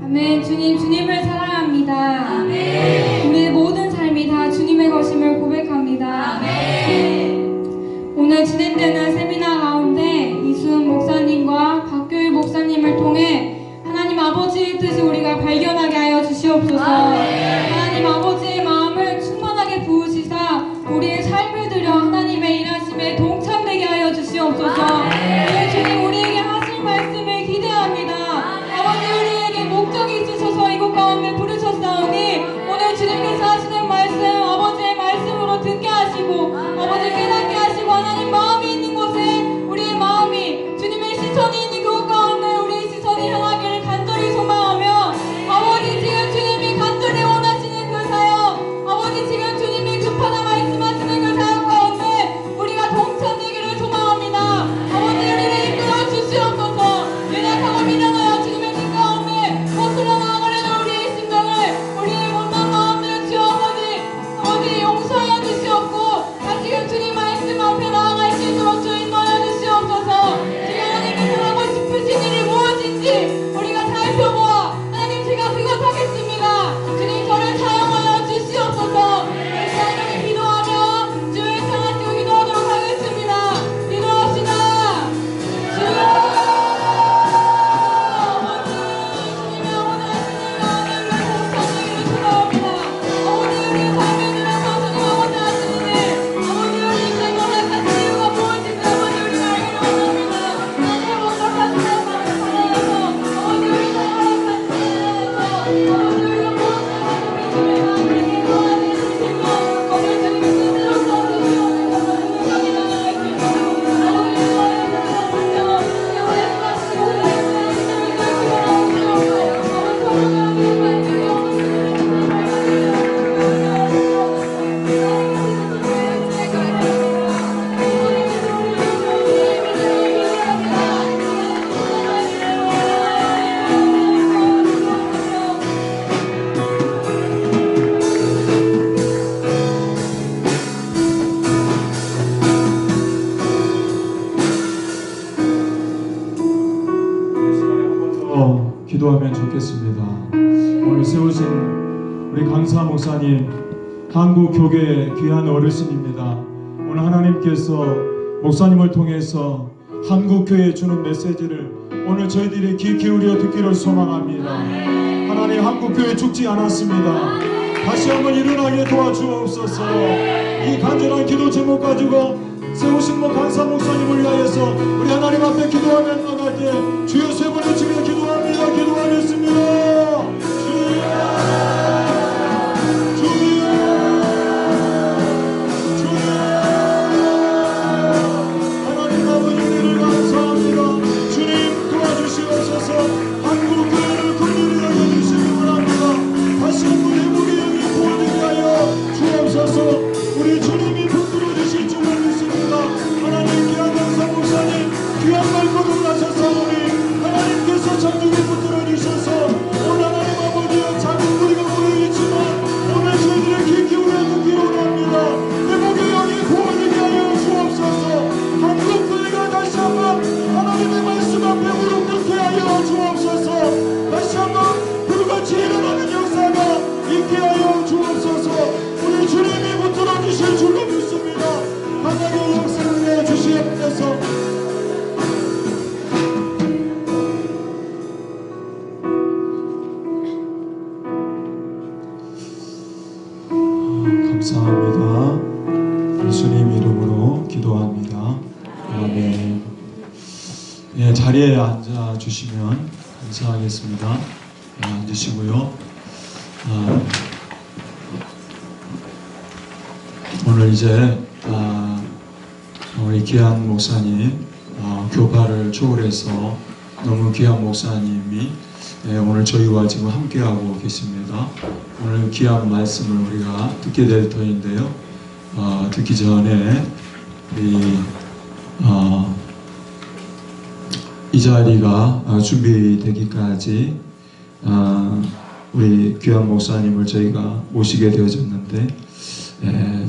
아멘. 주님, 주님을 사랑합니다. 아멘. 우리의 모든 삶이 다 주님의 것임을 고백합니다. 아멘. 오늘 진행되는 세미나 가운데 이수은 목사님과 박교일 목사님을 통해 하나님 아버지의 뜻을 우리가 발견하게 하여 주시옵소서. 하나님 아버지의 마음을 충만하게 부으시사 우리의 삶을 들여 하나님의 일하심에 동참되게 하여 주시옵소서. 네, 주님 우리에게 하실 말씀을 기대합니다. 아버지 우리에게 목적이 있으셔서 이곳 가운데 부르셨사오니 오늘 주님께서 하시는 말씀 아버지의 말씀으로 듣게 하시고 아버지 깨닫게 하시고 하나님 마음이 있는 곳에 우리의 마음이 주님의 시선이 있는 그곳 가운데 우리의 시선이 향하기를 간절히 소망하며 아버지 지금 주님이 간절히 원하시는 그 사역 아버지 지금 주님이 급하다 말씀하시는 그 사역 가운데 우리가 동참되기를 소망합니다. 아버지 우리를 이끌어 주시옵소서. 연약하고 미련하여 주님의 뜻 가운데 거슬러 나아가려는 우리의 심정을 우리의 못난 마음들을 주여 아버지 용서하여 주시옵고 다시금 주님 말씀 앞에 나아갈 수 있도록 주 인도하여 주시옵소서. 지금 하나님께서 하고 싶으신 일이 무엇인지 우리가 살펴보아 하나님 제가 그것 하겠습니다. 주님 저를 사용하여 주시옵소서. 다시 하나님께 기도하며 주의 상하시고 기도하도록 하겠습니다. 기도합시다. 주여 아버지 주님의 원하시는 가운데 동참되기를 축원합니다. 아버지 우리의 삶에 들어서 주님 아버지 하시는 일 아버지 우리 인생 고백하신 이유가 무엇인지 아버지 우리가 알기를 원합니다. 하나님 목적하신 마음을 받아서 아버지 우리 살아가는 삶에서 아버지 우리가 무엇을 주님의 마음을 기도하는 주시며 거기에 주님의 뜻대로 써주시옵소서. 여기 나아갈 수 있도록 아버지 우리의 말씀하시고 우리의 말씀을 기도하면 좋겠습니다. 오늘 세우신 우리 강사 목사님 한국 교계의 귀한 어르신입니다. 오늘 하나님께서 목사님을 통해서 한국 교회에 주는 메시지를 오늘 저희들이 귀 기울여 듣기를 소망합니다. 하나님 한국 교회 죽지 않았습니다. 다시 한번 일어나게 도와주옵소서. 이 간절한 기도 제목 가지고 세우신 강사 목사님을 위하여서 우리 하나님 앞에 기도하며 나갈 때 주여 세 번 외치며 기도합니다. 기도하겠습니다. 하나님 아버지 은혜를 감사합니다. 주님 도와주시옵소서. 한국 교회를 긍휼히 여겨주시기 바랍니다. 다시 한번 회복의 영이 부어지게 하여 주옵소서. 우리 주님이 붙들어 주실 줄을 믿습니다. 하나님 귀한 강사 목사님 귀한 말 거듭나셨사오니 하나님께서 장중에 붙들어 주셔서 오늘 하나님 아버지의 작은 무리가 모여있지만 오늘 저희들의 귀 기울여 듣기로 합니다. 회복의 영이 부어지게 하여 주옵소서. 한국 교회가 다시 한번 하나님의 말씀 앞에 무릎 꿇게 하여 주옵소서. 다시 한번 불같이 일어나는 역사가 있게 하여 주옵소서. 우리 주님이 붙들어 주실 줄로 믿습니다. 하나님의 역사를 내주시옵소서. 감사합니다. 예수님 이름으로 기도합니다. 아멘. 예, 자리에 앉아 주시면 감사하겠습니다. 예, 앉으시고요. 오늘 이제 우리 귀한 목사님 교파를 초월해서 너무 귀한 목사님이 오늘 저희와 지금 함께하고 계십니다. 오늘 귀한 말씀을 우리가 듣게 될 터인데요. 듣기 전에 이 자리가 준비되기까지 우리 귀한 목사님을 저희가 모시게 되어졌는데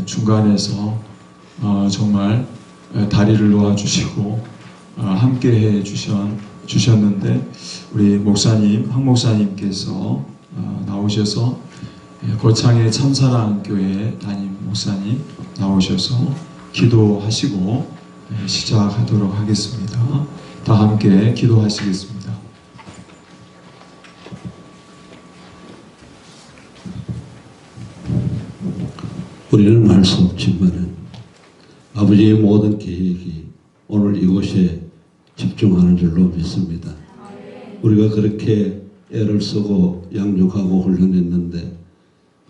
중간에서 정말 다리를 놓아주시고 함께 해주신 주셨는데 우리 목사님, 황 목사님께서 나오셔서 고창의 참사랑교회 담임 목사님 나오셔서 기도하시고 시작하도록 하겠습니다. 다 함께 기도하시겠습니다. 우리는 알 수 없지만 아버지의 모든 계획이 오늘 이곳에 집중하는 줄로 믿습니다. 우리가 그렇게 애를 쓰고 양육하고 훈련했는데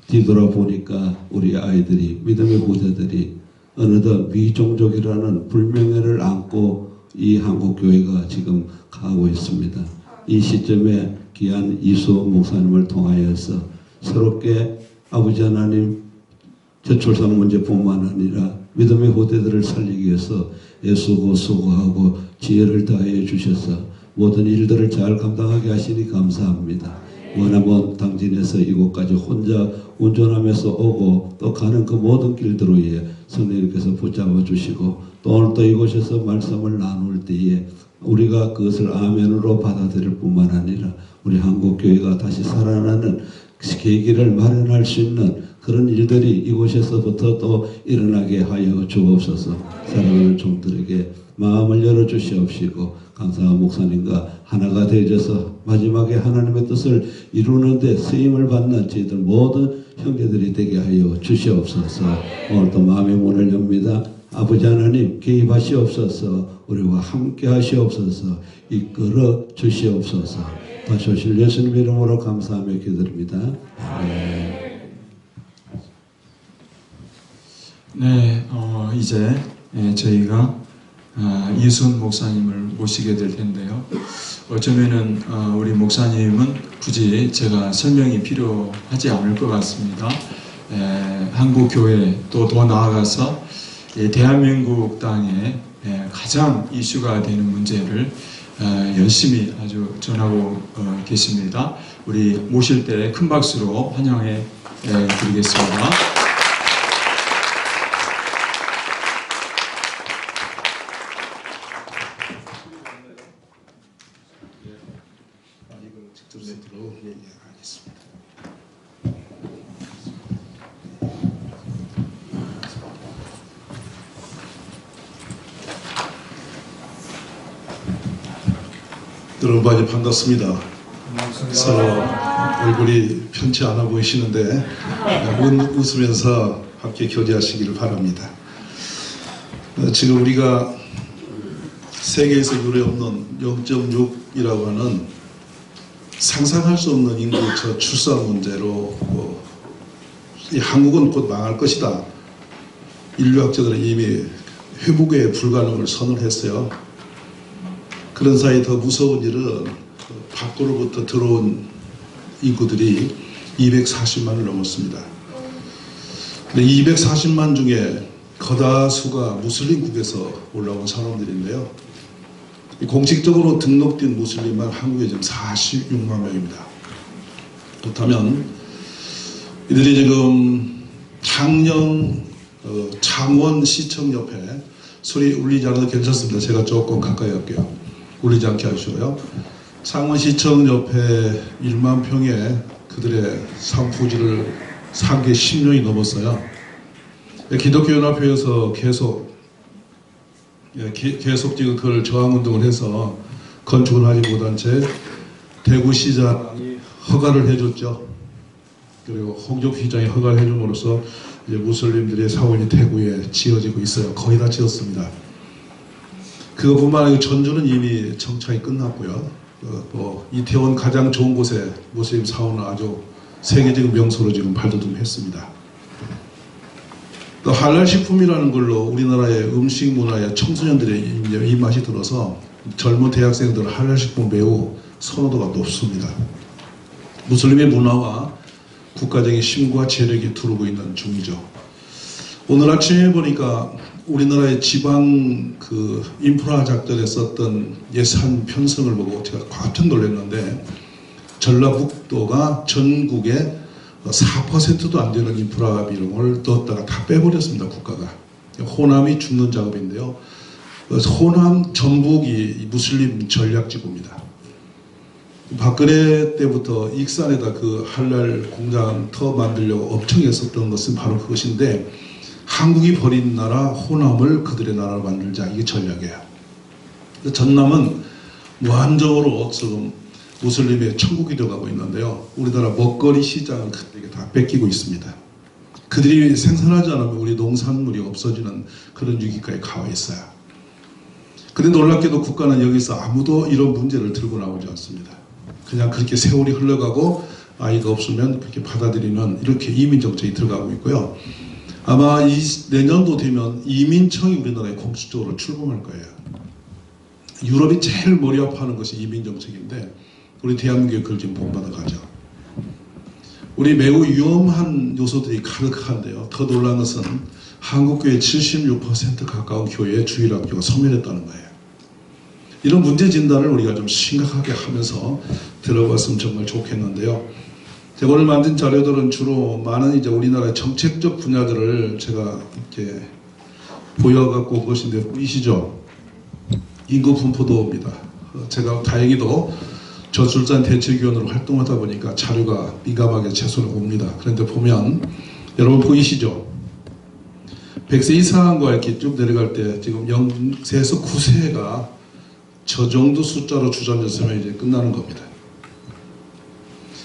뒤돌아보니까 우리 아이들이, 믿음의 후대들이 어느덧 미종족이라는 불명예를 안고 이 한국교회가 지금 가고 있습니다. 이 시점에 귀한 이수호 목사님을 통하여서 새롭게 아버지 하나님 저출산 문제뿐만 아니라 믿음의 후대들을 살리기 위해서 애쓰고 수고하고 지혜를 다해 주셔서 모든 일들을 잘 감당하게 하시니 감사합니다. 원하면 당진에서 이곳까지 혼자 운전하면서 오고 또 가는 그 모든 길들 위에 성령님께서 붙잡아 주시고 또 오늘 또 이곳에서 말씀을 나눌 때에 우리가 그것을 아멘으로 받아들일 뿐만 아니라 우리 한국교회가 다시 살아나는 계기를 마련할 수 있는 그런 일들이 이곳에서부터 또 일어나게 하여 주옵소서. 사랑하는 종들에게 마음을 열어주시옵시고 감사한 목사님과 하나가 되어져서 마지막에 하나님의 뜻을 이루는데 쓰임을 받는 저희들 모든 형제들이 되게 하여 주시옵소서. 오늘도 마음의 문을 엽니다. 아버지 하나님 개입하시옵소서. 우리와 함께 하시옵소서. 이끌어 주시옵소서. 다시 오실 예수님 이름으로 감사하며 기도드립니다. 네, 이제 저희가 이순 목사님을 모시게 될 텐데요. 어쩌면은 우리 목사님은 굳이 제가 설명이 필요하지 않을 것 같습니다. 한국 교회 또 더 나아가서 대한민국 땅에 가장 이슈가 되는 문제를 열심히 아주 전하고 계십니다. 우리 모실 때 큰 박수로 환영해 드리겠습니다. 여러분 많이 반갑습니다. 서로 얼굴이 편치 않아 보이시는데 웃으면서 함께 교제하시기를 바랍니다. 지금 우리가 세계에서 유례없는 0.6이라고 하는 상상할 수 없는 인구 저출산 문제로 이 한국은 곧 망할 것이다. 인류학자들은 이미 회복의 불가능을 선언했어요. 그런 사이 더 무서운 일은 밖으로부터 들어온 인구들이 240만을 넘었습니다. 근데 240만 중에 거다수가 무슬림국에서 올라온 사람들인데요. 공식적으로 등록된 무슬림만 한국에 지금 46만 명입니다. 그렇다면 이들이 지금 창녕 창원시청 옆에 소리 울리지 않아도 괜찮습니다. 제가 조금 가까이 할게요. 울리지 않게 하시고요. 창원시청 옆에 1만 평의 그들의 산부지를 산 게 10년이 넘었어요. 기독교연합회에서 계속 지금 그걸 저항운동을 해서 건축을 하지 못한 채 대구시장이 허가를 해줬죠. 그리고 홍종시장이 허가를 해줌으로써 이제 무슬림들의 사원이 대구에 지어지고 있어요. 거의 다 지었습니다. 그것뿐만 아니고 전주는 이미 정착이 끝났고요. 이태원 가장 좋은 곳에 무슬림 사원을 아주 세계적인 명소로 지금 발돋움했습니다. 또 할랄 식품이라는 걸로 우리나라의 음식 문화에 청소년들의 입맛이 들어서 젊은 대학생들은 할랄 식품 매우 선호도가 높습니다. 무슬림의 문화와 국가적인 힘과 재력이 두르고 있는 중이죠. 오늘 아침에 보니까 우리나라의 지방 인프라 작전에 썼던 예산 편성을 보고 제가 깜짝 놀랐는데 전라북도가 전국에 4%도 안 되는 인프라 비용을 넣었다가 다 빼버렸습니다. 국가가. 호남이 죽는 작업인데요. 호남 전북이 무슬림 전략지구입니다. 박근혜 때부터 익산에다 그 할랄 공장 터 만들려고 엄청 애썼던 것은 바로 그것인데, 한국이 버린 나라 호남을 그들의 나라로 만들자, 이게 전략이에요. 전남은 무한정으로 지금 무슬림의 천국이 되어가고 있는데요. 우리나라 먹거리 시장은 그들에게 다 뺏기고 있습니다. 그들이 생산하지 않으면 우리 농산물이 없어지는 그런 위기까지 가와 있어요. 그런데 놀랍게도 국가는 여기서 아무도 이런 문제를 들고 나오지 않습니다. 그냥 그렇게 세월이 흘러가고 아이가 없으면 그렇게 받아들이는 이렇게 이민 정책이 들어가고 있고요. 아마 내년도 되면 이민청이 우리나라에 공식적으로 출범할 거예요. 유럽이 제일 머리 아파하는 것이 이민 정책인데 우리 대한민국이 그걸 지금 본받아 가죠. 우리 매우 위험한 요소들이 가득한데요. 더 놀라운 것은 한국교회 76% 가까운 교회의 주일학교가 소멸했다는 거예요. 이런 문제 진단을 우리가 좀 심각하게 하면서 들어봤으면 정말 좋겠는데요. 제가 오늘 만든 자료들은 주로 많은 이제 우리나라의 정책적 분야들을 제가 이렇게 보여갖고 온 것인데, 보이시죠? 인구 분포도입니다. 제가 다행히도 저출산 대책위원으로 활동하다 보니까 자료가 민감하게 제 손에 옵니다. 그런데 보면 여러분 보이시죠? 100세 이상과 이렇게 쭉 내려갈 때 지금 0세에서 9세가 저 정도 숫자로 주저앉았으면 이제 끝나는 겁니다.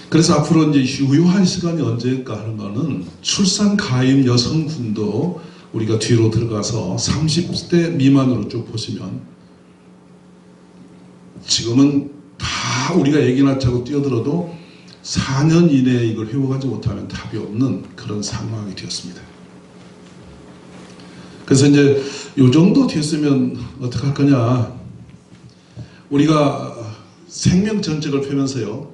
그래서 앞으로 이제 유효한 시간이 언제일까 하는 거는 출산 가임 여성군도 우리가 뒤로 들어가서 30대 미만으로 쭉 보시면 지금은 다 우리가 얘기 낳자고 뛰어들어도 4년 이내에 이걸 회복하지 못하면 답이 없는 그런 상황이 되었습니다. 그래서 이제 요 정도 됐으면 어떻게 할 거냐. 우리가 생명전책을 펴면서요.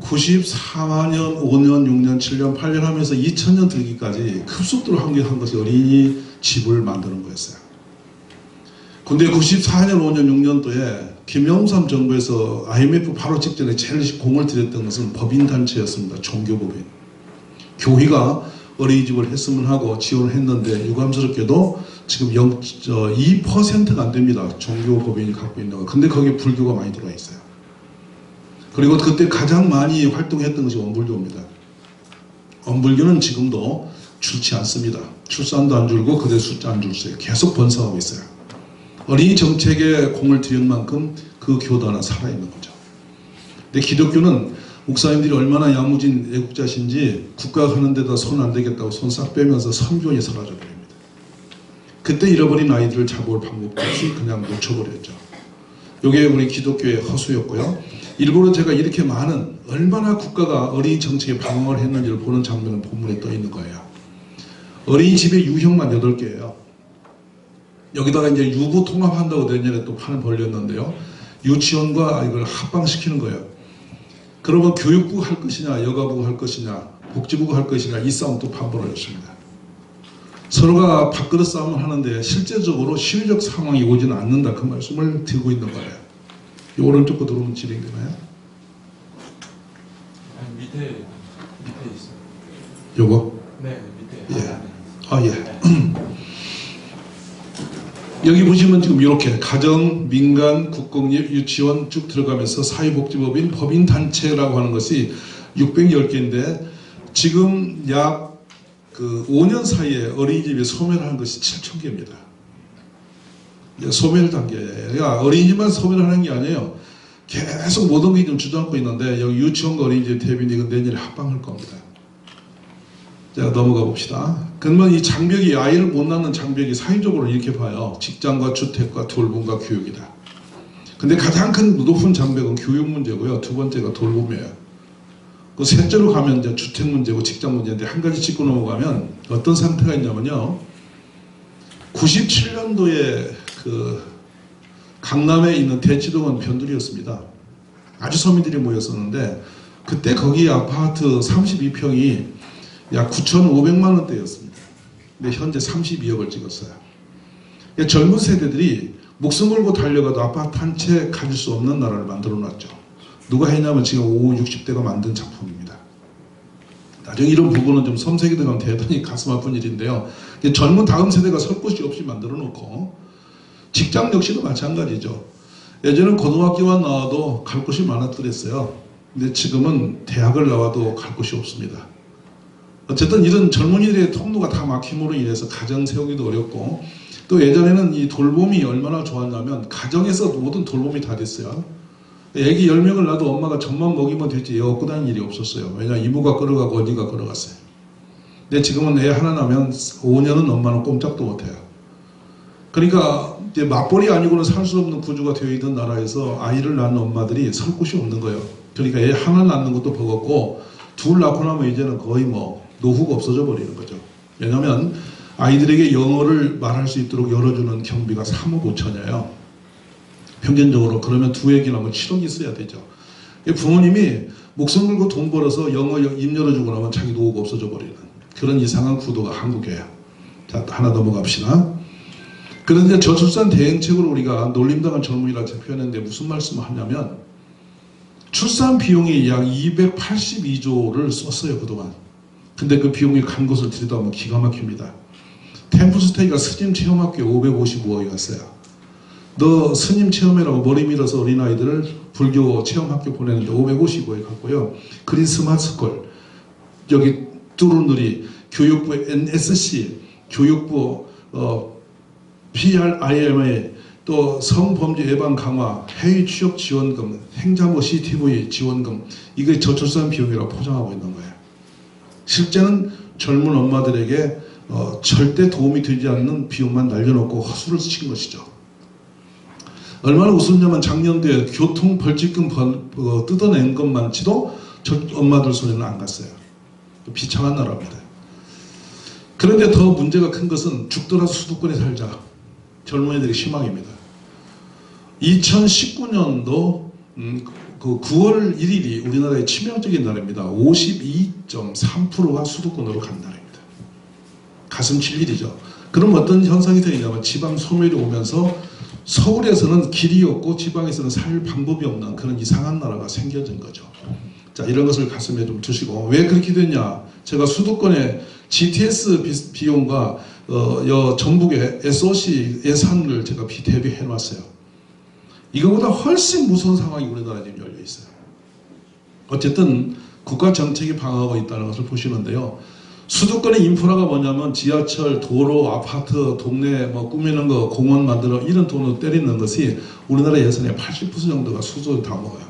94년, 5년, 6년, 7년, 8년 하면서 2000년 들기까지 급속도로 한 것이 어린이집을 만드는 거였어요. 근데 94년, 5년, 6년도에 김영삼 정부에서 IMF 바로 직전에 제일 공을 들였던 것은 법인단체였습니다. 종교법인. 교회가 어린이집을 했으면 하고 지원을 했는데 유감스럽게도 지금 2%가 안 됩니다. 종교법인이 갖고 있는 거. 근데 거기에 불교가 많이 들어와 있어요. 그리고 그때 가장 많이 활동했던 것이 원불교입니다. 원불교는 지금도 줄지 않습니다. 출산도 안 줄고 그대 숫자 안 줄어요. 계속 번성하고 있어요. 어린이 정책에 공을 들인 만큼 그 교단은 살아있는 거죠. 근데 기독교는 목사님들이 얼마나 야무진 애국자신지 국가가 하는 데다 손 안 대겠다고 손 싹 빼면서 선교원이 사라져 버립니다. 그때 잃어버린 아이들을 잡아올 방법도 없이 그냥 놓쳐버렸죠. 이게 우리 기독교의 허수였고요. 일부러 제가 이렇게 많은 얼마나 국가가 어린이 정책에 방어를 했는지를 보는 장면은 본문에 떠 있는 거예요. 어린이집의 유형만 8개예요. 여기다가 이제 유부 통합한다고 내년에 또 판을 벌렸는데요. 유치원과 이걸 합방시키는 거예요. 그러면 교육부가 할 것이냐, 여가부가 할 것이냐, 복지부가 할 것이냐, 이 싸움 또 판벌어졌습니다. 서로가 밥그릇 싸움을 하는데 실제적으로 실효적 상황이 오지는 않는다, 그 말씀을 드리고 있는 거예요. 이 오른쪽 거 들어오면 진행되나요? 밑에 있어요. 요거? 네, 밑에. 예. 아, 예. 여기 보시면 지금 이렇게 가정, 민간, 국공립, 유치원 쭉 들어가면서 사회복지법인, 법인단체라고 하는 것이 610개인데 지금 약 5년 사이에 어린이집에 소멸하는 것이 7,000개입니다. 소멸 단계예요. 그러니까 어린이집만 소멸하는 게 아니에요. 계속 모든 게 좀 주저앉고 있는데 여기 유치원과 어린이집 대비는 이건 내년에 합방할 겁니다. 자, 넘어가 봅시다. 그러면 이 장벽이, 아이를 못 낳는 장벽이 사회적으로 이렇게 봐요. 직장과 주택과 돌봄과 교육이다. 근데 가장 큰 높은 장벽은 교육 문제고요. 두 번째가 돌봄이에요. 그 셋째로 가면 이제 주택 문제고 직장 문제인데 한 가지 짚고 넘어가면 어떤 상태가 있냐면요. 97년도에 그 강남에 있는 대치동은 변두리였습니다. 아주 서민들이 모였었는데 그때 거기 아파트 32평이 약 9,500만 원대였습니다. 근데 현재 32억을 찍었어요. 그러니까 젊은 세대들이 목숨 걸고 달려가도 아파트 한 채 가질 수 없는 나라를 만들어 놨죠. 누가 했냐면 지금 50, 60대가 만든 작품입니다. 나중에 이런 부분은 좀 섬세하게 들어가면 대단히 가슴 아픈 일인데요. 젊은 다음 세대가 설 곳이 없이 만들어 놓고 직장 역시도 마찬가지죠. 예전엔 고등학교만 나와도 갈 곳이 많았더랬어요. 근데 지금은 대학을 나와도 갈 곳이 없습니다. 어쨌든 이런 젊은이들의 통로가 다 막힘으로 인해서 가정 세우기도 어렵고, 또 예전에는 이 돌봄이 얼마나 좋았냐면 가정에서 모든 돌봄이 다 됐어요. 애기 10명을 낳아도 엄마가 젖만 먹이면 됐지 애 업고 다니는 일이 없었어요. 왜냐하면 이모가 끌어가고 어디가 끌어갔어요. 근데 지금은 애 하나 낳으면 5년은 엄마는 꼼짝도 못해요. 그러니까 이제 맞벌이 아니고는 살 수 없는 구조가 되어 있는 나라에서 아이를 낳는 엄마들이 설 곳이 없는 거예요. 그러니까 애 하나 낳는 것도 버겁고, 둘 낳고 나면 이제는 거의 뭐 노후가 없어져 버리는 거죠. 왜냐하면 아이들에게 영어를 말할 수 있도록 열어주는 경비가 3억 5천이에요. 평균적으로. 그러면 두 애기 나면 7억이 있어야 되죠. 부모님이 목숨 걸고 돈 벌어서 영어 입 열어주고 나면 자기 노후가 없어져 버리는 그런 이상한 구도가 한국이에요. 자, 하나 더 넘어갑시다. 그런데 저출산 대응책으로 우리가 놀림당한 젊은이라 표현했는데 무슨 말씀을 하냐면, 출산 비용이 약 282조를 썼어요 그동안. 근데 그 비용이 간 것을 들여다보면 기가 막힙니다. 템플스테이가 스님 체험학교에 555억이 갔어요. 너 스님 체험이라고 머리 밀어서 어린아이들을 불교 체험학교 보내는데 555억이 갔고요. 그린스마스콜, 여기 뚜루누리, 교육부 NSC, 교육부 PRIMA, 또 성범죄 예방 강화, 해외 취업 지원금, 행자모 CTV 지원금, 이게 저출산 비용이라고 포장하고 있는 거예요. 실제는 젊은 엄마들에게 절대 도움이 되지 않는 비용만 날려놓고 허수를 친 것이죠. 얼마나 우습냐면 작년도에 교통 벌칙금 뜯어낸 것만치도 엄마들 손에는 안 갔어요. 비참한 나라입니다. 그런데 더 문제가 큰 것은 죽더라도 수도권에 살자. 젊은이들의 희망입니다. 2019년도 그 9월 1일이 우리나라의 치명적인 날입니다. 52.3%가 수도권으로 간 날입니다. 가슴 칠 일이죠. 그럼 어떤 현상이 되냐면 지방 소멸이 오면서 서울에서는 길이 없고 지방에서는 살 방법이 없는 그런 이상한 나라가 생겨진 거죠. 자, 이런 것을 가슴에 좀 두시고, 왜 그렇게 됐냐? 제가 수도권의 GTS 비용과 전북의 SOC 예산을 제가 대비해 놨어요. 이거보다 훨씬 무서운 상황이 우리나라에 지금 열려 있어요. 어쨌든 국가 정책이 방어하고 있다는 것을 보시는데요. 수도권의 인프라가 뭐냐면 지하철, 도로, 아파트, 동네 뭐 꾸미는 거, 공원 만들어 이런 돈을 때리는 것이 우리나라 예산의 80% 정도가 수도를 다 먹어요.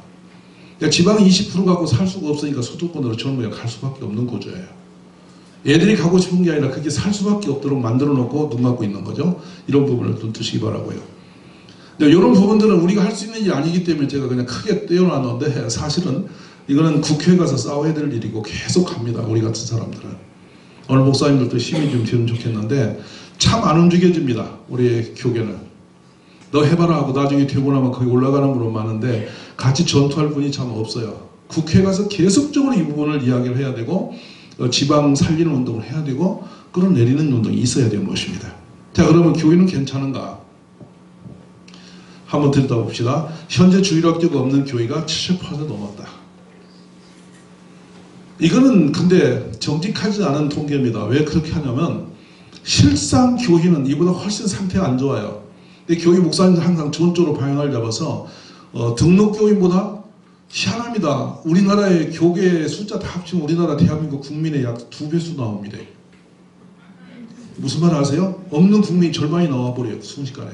그러니까 지방이 20% 갖고 살 수가 없으니까 수도권으로 젊은이가 갈 수밖에 없는 구조예요. 애들이 가고 싶은 게 아니라 그게 살 수밖에 없도록 만들어 놓고 눈 감고 있는 거죠. 이런 부분을 좀 두시기 바라고요. 이런 부분들은 우리가 할 수 있는 일이 아니기 때문에 제가 그냥 크게 떼어놨는데, 사실은 이거는 국회에 가서 싸워야 될 일이고 계속 갑니다. 우리 같은 사람들은. 오늘 목사님들도 힘이 좀 되면 좋겠는데 참 안 움직여집니다. 우리 교계는. 너 해봐라 하고 나중에 되고 나면 거기 올라가는 분은 많은데 같이 전투할 분이 참 없어요. 국회에 가서 계속적으로 이 부분을 이야기를 해야 되고, 지방 살리는 운동을 해야 되고, 끌어내리는 운동이 있어야 되는 것입니다. 자, 그러면 교회는 괜찮은가? 한번 들여다봅시다. 현재 주일학교가 없는 교회가 70% 넘었다. 이거는 근데 정직하지 않은 통계입니다. 왜 그렇게 하냐면 실상 교회는 이보다 훨씬 상태가 안 좋아요. 근데 교회 목사님들 항상 좋은 쪽으로 방향을 잡아서 등록 교인보다 희한합니다. 우리나라의 교계 숫자 다 합치면 우리나라 대한민국 국민의 약 2배수 나옵니다. 무슨 말 아세요? 없는 국민이 절반이 나와버려요. 순식간에.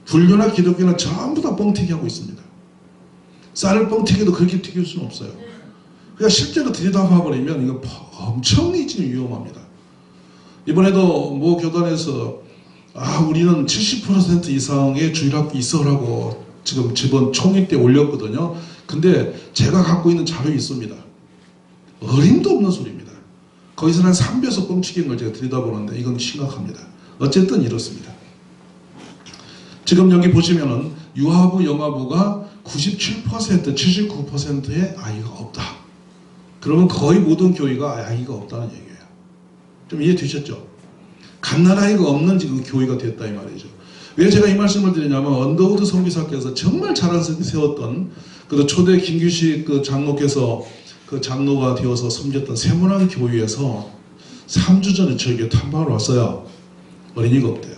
불교나 기독교는 전부 다 뻥튀기하고 있습니다. 쌀을 뻥튀기도 그렇게 튀길 수는 없어요. 그냥 실제로 들여다봐버리면 이거 엄청나게 지금 위험합니다. 이번에도 모 교단에서 우리는 70% 이상의 주일학교 있어라고 지금 저번 총회 때 올렸거든요. 근데 제가 갖고 있는 자료가 있습니다. 어림도 없는 소리입니다. 거기서는 한 3배속 뻥치기인 걸 제가 들여다보는데 이건 심각합니다. 어쨌든 이렇습니다. 지금 여기 보시면은 유아부, 영아부가 97%, 79%의 아이가 없다. 그러면 거의 모든 교회가 아이가 없다는 얘기예요. 좀 이해되셨죠? 갓난아이가 없는 지금 교회가 됐다 이 말이죠. 왜 제가 이 말씀을 드리냐면 언더우드 선교사께서 정말 잘 세웠던 그 초대 김규식 그 장로께서 그 장로가 되어서 섬겼던 세문안 교회에서 3주 전에 저에게 탐방을 왔어요. 어린이가 없대요.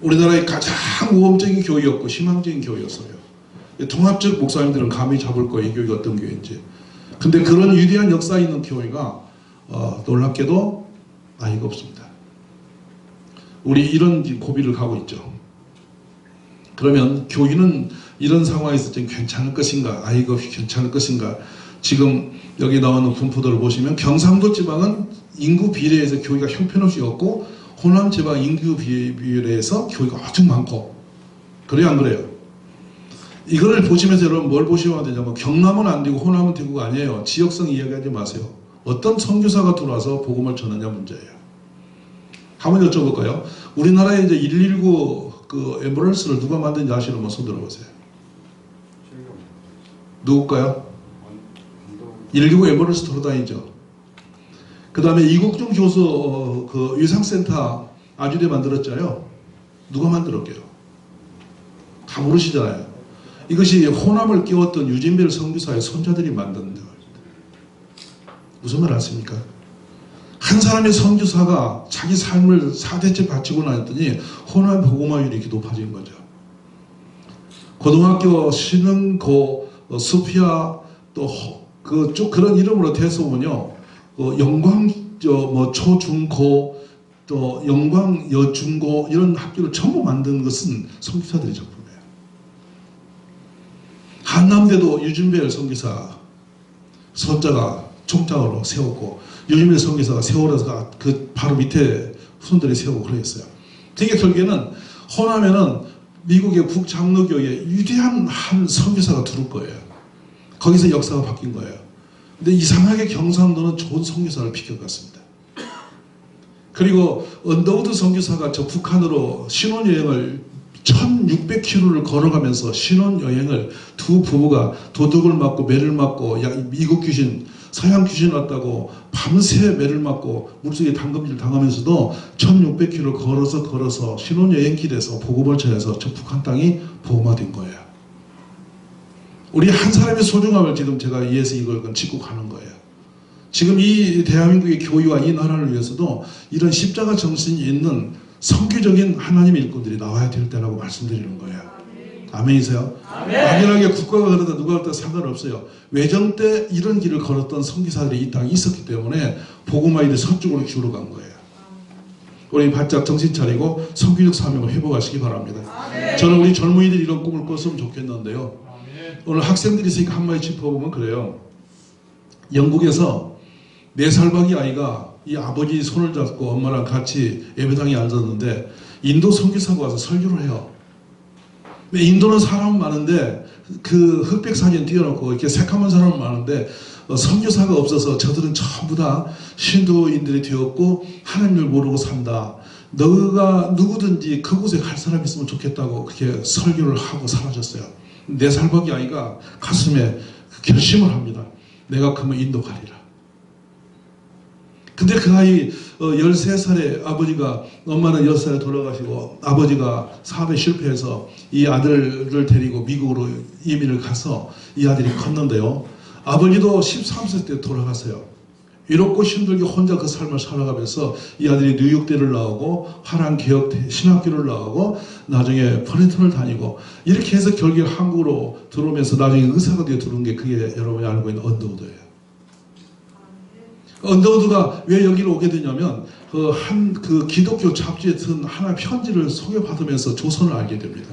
우리나라의 가장 모험적인 교회였고 희망적인 교회였어요. 통합적 목사님들은 감히 잡을 거예요. 이 교회가 어떤 교회인지. 근데 그런 위대한 역사 있는 교회가 놀랍게도 나이가 없습니다. 우리 이런 고비를 가고 있죠. 그러면 교회는 이런 상황에서 좀 괜찮을 것인가, 아이가 없이 괜찮을 것인가. 지금 여기 나오는 분포도를 보시면 경상도 지방은 인구 비례에서 교회가 형편없이 없고 호남 지방 인구 비례에서 교회가 아주 많고, 그래요 안 그래요? 이거를 보시면서 여러분 뭘 보시면 되냐면 경남은 안 되고 호남은 되고가 아니에요. 지역성 이야기하지 마세요. 어떤 선교사가 들어와서 복음을 전하냐 문제예요. 한번 여쭤볼까요? 우리나라에 이제 119 그 앰뷸런스를 누가 만든지 아시는 분 손 들어보세요. 누굴까요? 119 앰뷸런스 돌아다니죠. 그 다음에 이국중 교수 그 위상센터 아주대 만들었잖아요. 누가 만들었게요? 다 모르시잖아요. 이것이 호남을 깨웠던 유진별 선교사의 손자들이 만든 거예요. 무슨 말 아십니까? 한 사람의 선교사가 자기 삶을 4대째 바치고 나왔더니 호남 복음화율이 이렇게 높아진 거죠. 고등학교 신흥고 수피아 또 쭉 그런 이름으로 대소문요. 영광 초중고 또 영광 여중고 이런 학교를 전부 만든 것은 선교사들의 작품이에요. 한남대도 유진별 선교사 손자가 총장으로 세웠고 유진별 선교사가 세월해서 그 바로 밑에 후손들이 세우고 그랬어요. 그러니까 결국에는 호남에는 미국의 북장로교회에 위대한 한 선교사가 들어올 거예요. 거기서 역사가 바뀐 거예요. 근데 이상하게 경상도는 좋은 선교사를 비켜갔습니다. 그리고 언더우드 선교사가 저 북한으로 신혼여행을 1600km를 걸어가면서 신혼여행을 두 부부가 도둑을 맞고 매를 맞고 미국 귀신 서양 귀신 왔다고 밤새 매를 맞고 물속에 담금질 당하면서도 1600km 걸어서 신혼여행길에서 복음을 전해서 저 북한 땅이 복음화된 거예요. 우리 한 사람의 소중함을 지금 제가 이해해서 이걸 짚고 가는 거예요. 지금 이 대한민국의 교회와 이 나라를 위해서도 이런 십자가 정신이 있는 성교적인 하나님의 일꾼들이 나와야 될 때라고 말씀드리는 거예요. 아멘이세요? 막연하게 국가가 그러다 누가 그러다 상관없어요. 외정 때 이런 길을 걸었던 선교사들이 이 땅에 있었기 때문에 복음화일이 서쪽으로 기울어간 거예요. 우리 바짝 정신 차리고 선교적 사명을 회복하시기 바랍니다. 저는 우리 젊은이들이 이런 꿈을 꿨으면 좋겠는데요. 오늘 학생들이 있으니까 한마디 짚어보면 그래요. 영국에서 4살박이 아이가 이 아버지 손을 잡고 엄마랑 같이 예배당에 앉았는데 인도 선교사가 와서 설교를 해요. 인도는 사람은 많은데 그 흑백 사진 띄워놓고 이렇게 새까만 사람은 많은데 선교사가 없어서 저들은 전부 다 신도인들이 되었고 하나님을 모르고 산다. 너가 누구든지 그곳에 갈 사람이 있으면 좋겠다고 그렇게 설교를 하고 사라졌어요. 4살박이 아이가 가슴에 결심을 합니다. 내가 그러면 인도 가리라. 근데 그 아이 13살에 아버지가 엄마는 6살에 돌아가시고 아버지가 사업에 실패해서 이 아들을 데리고 미국으로 이민을 가서 이 아들이 컸는데요. 아버지도 13세 때 돌아갔어요. 이롭고 힘들게 혼자 그 삶을 살아가면서 이 아들이 뉴욕대를 나오고 화랑개혁 신학교를 나오고 나중에 퍼린턴을 다니고 이렇게 해서 결국에 한국으로 들어오면서 나중에 의사가 되어 들어온 게 그게 여러분이 알고 있는 언더우드예요. 언더우드가 왜 여기로 오게 되냐면 그 기독교 잡지에 든 하나의 편지를 소개받으면서 조선을 알게 됩니다.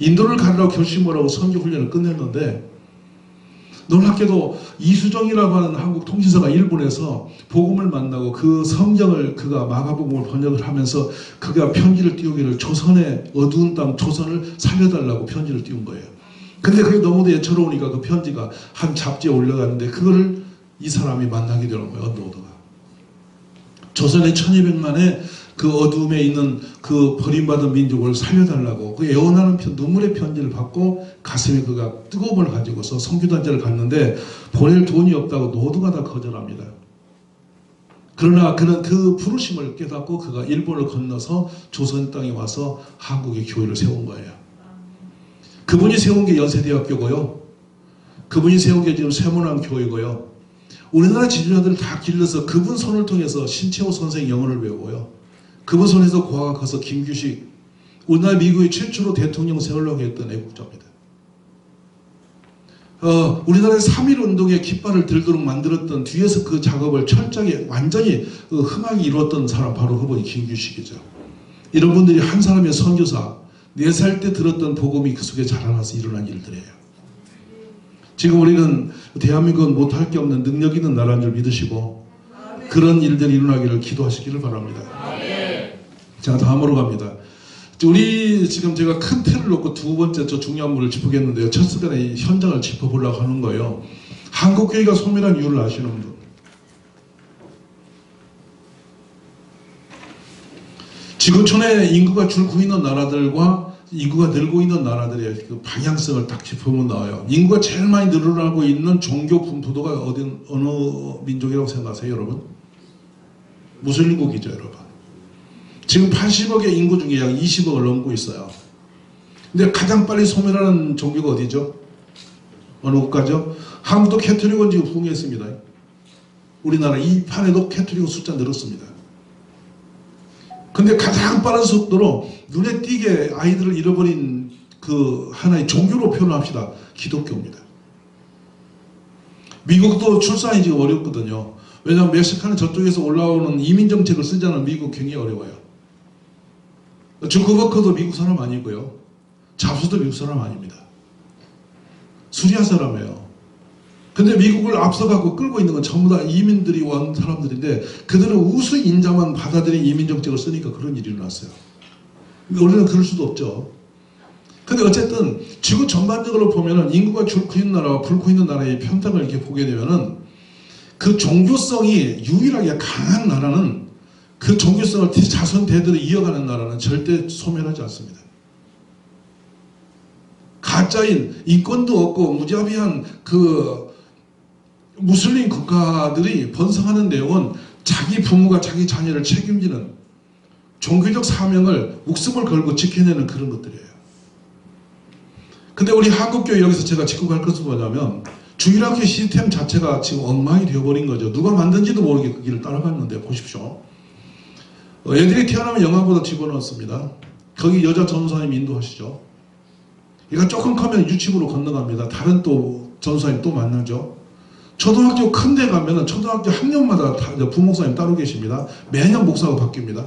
인도를 가려고 결심을 하고 선교훈련을 끝냈는데 놀랍게도 이수정이라고 하는 한국 통신사가 일본에서 복음을 만나고 그 성경을 그가 마가복음을 번역을 하면서 그가 편지를 띄우기를 조선의 어두운 땅 조선을 살려달라고 편지를 띄운 거예요. 근데 그게 너무도 애처로우니까 그 편지가 한 잡지에 올라갔는데 그거를 이 사람이 만나게 되는 거예요. 언더우드가. 조선의 1200만의 그 어둠에 있는 그 버림받은 민족을 살려달라고 그 애원하는 눈물의 편지를 받고 가슴에 그가 뜨거움을 가지고서 선교단체를 갔는데 보낼 돈이 없다고 모두가 다 거절합니다. 그러나 그는 그 부르심을 깨닫고 그가 일본을 건너서 조선 땅에 와서 한국의 교회를 세운 거예요. 그분이 세운 게 연세대학교고요. 그분이 세운 게 지금 세문안 교회고요. 우리나라 지도자들을 다 길러서 그분 손을 통해서 신채호 선생 영어를 배우고요. 그분 손에서 고아가 커서 김규식, 우리나라 미국이 최초로 대통령 세우려고 했던 애국자입니다. 우리나라의 3.1 운동의 깃발을 들도록 만들었던 뒤에서 그 작업을 철저하게 완전히 흠하게 이루었던 사람 바로 그분이 김규식이죠. 이런 분들이 한 사람의 선교사 4살 때 들었던 복음이 그 속에 자라나서 일어난 일들이에요. 지금 우리는 대한민국은 못할 게 없는 능력 있는 나라인 줄 믿으시고 그런 일들이 일어나기를 기도하시기를 바랍니다. 자, 다음으로 갑니다. 우리 지금 제가 큰 틀을 놓고 두 번째 저 중요한 문을 짚어보겠는데요. 첫 시간에 현장을 짚어보려고 하는 거예요. 한국교회가 소멸한 이유를 아시는 분? 지구촌에 인구가 줄고 있는 나라들과 인구가 늘고 있는 나라들의 그 방향성을 딱 짚어보면 나와요. 인구가 제일 많이 늘어나고 있는 종교 분포도가 어느 민족이라고 생각하세요, 여러분? 무슬림국이죠, 여러분. 지금 80억의 인구 중에 약 20억을 넘고 있어요. 근데 가장 빨리 소멸하는 종교가 어디죠? 어느 국가죠? 한국도 캐톨릭은 지금 붕괴했습니다. 우리나라 이 판에도 캐톨릭 숫자 늘었습니다. 근데 가장 빠른 속도로 눈에 띄게 아이들을 잃어버린 그 하나의 종교로 표현합시다. 기독교입니다. 미국도 출산이 지금 어렵거든요. 왜냐하면 멕시카는 저쪽에서 올라오는 이민 정책을 쓰지 않으면 미국 굉장히 어려워요. 주커버커도 미국 사람 아니고요. 잡스도 미국 사람 아닙니다. 수리아 사람이에요. 근데 미국을 앞서가고 끌고 있는 건 전부 다 이민들이 온 사람들인데 그들은 우수 인자만 받아들인 이민 정책을 쓰니까 그런 일이 일어났어요. 우리는 그럴 수도 없죠. 근데 어쨌든 지구 전반적으로 보면은 인구가 줄고 있는 나라와 불고 있는 나라의 편당을 이렇게 보게 되면은 그 종교성이 유일하게 강한 나라는 그 종교성을 자손 대대로 이어가는 나라는 절대 소멸하지 않습니다. 가짜인 인권도 없고 무자비한 그 무슬림 국가들이 번성하는 내용은 자기 부모가 자기 자녀를 책임지는 종교적 사명을 목숨을 걸고 지켜내는 그런 것들이에요. 근데 우리 한국교회 여기서 제가 짚고 갈 것은 뭐냐면 주일학교 시스템 자체가 지금 엉망이 되어버린 거죠. 누가 만든지도 모르게 그 길을 따라갔는데 보십시오. 애들이 태어나면 영화보다 집어넣었습니다. 거기 여자 전도사님 인도하시죠. 얘가 조금 커면 유치부로 건너갑니다. 다른 또 전도사님 또 만나죠. 초등학교 큰 데 가면은 초등학교 학년마다 부목사님 따로 계십니다. 매년 목사가 바뀝니다.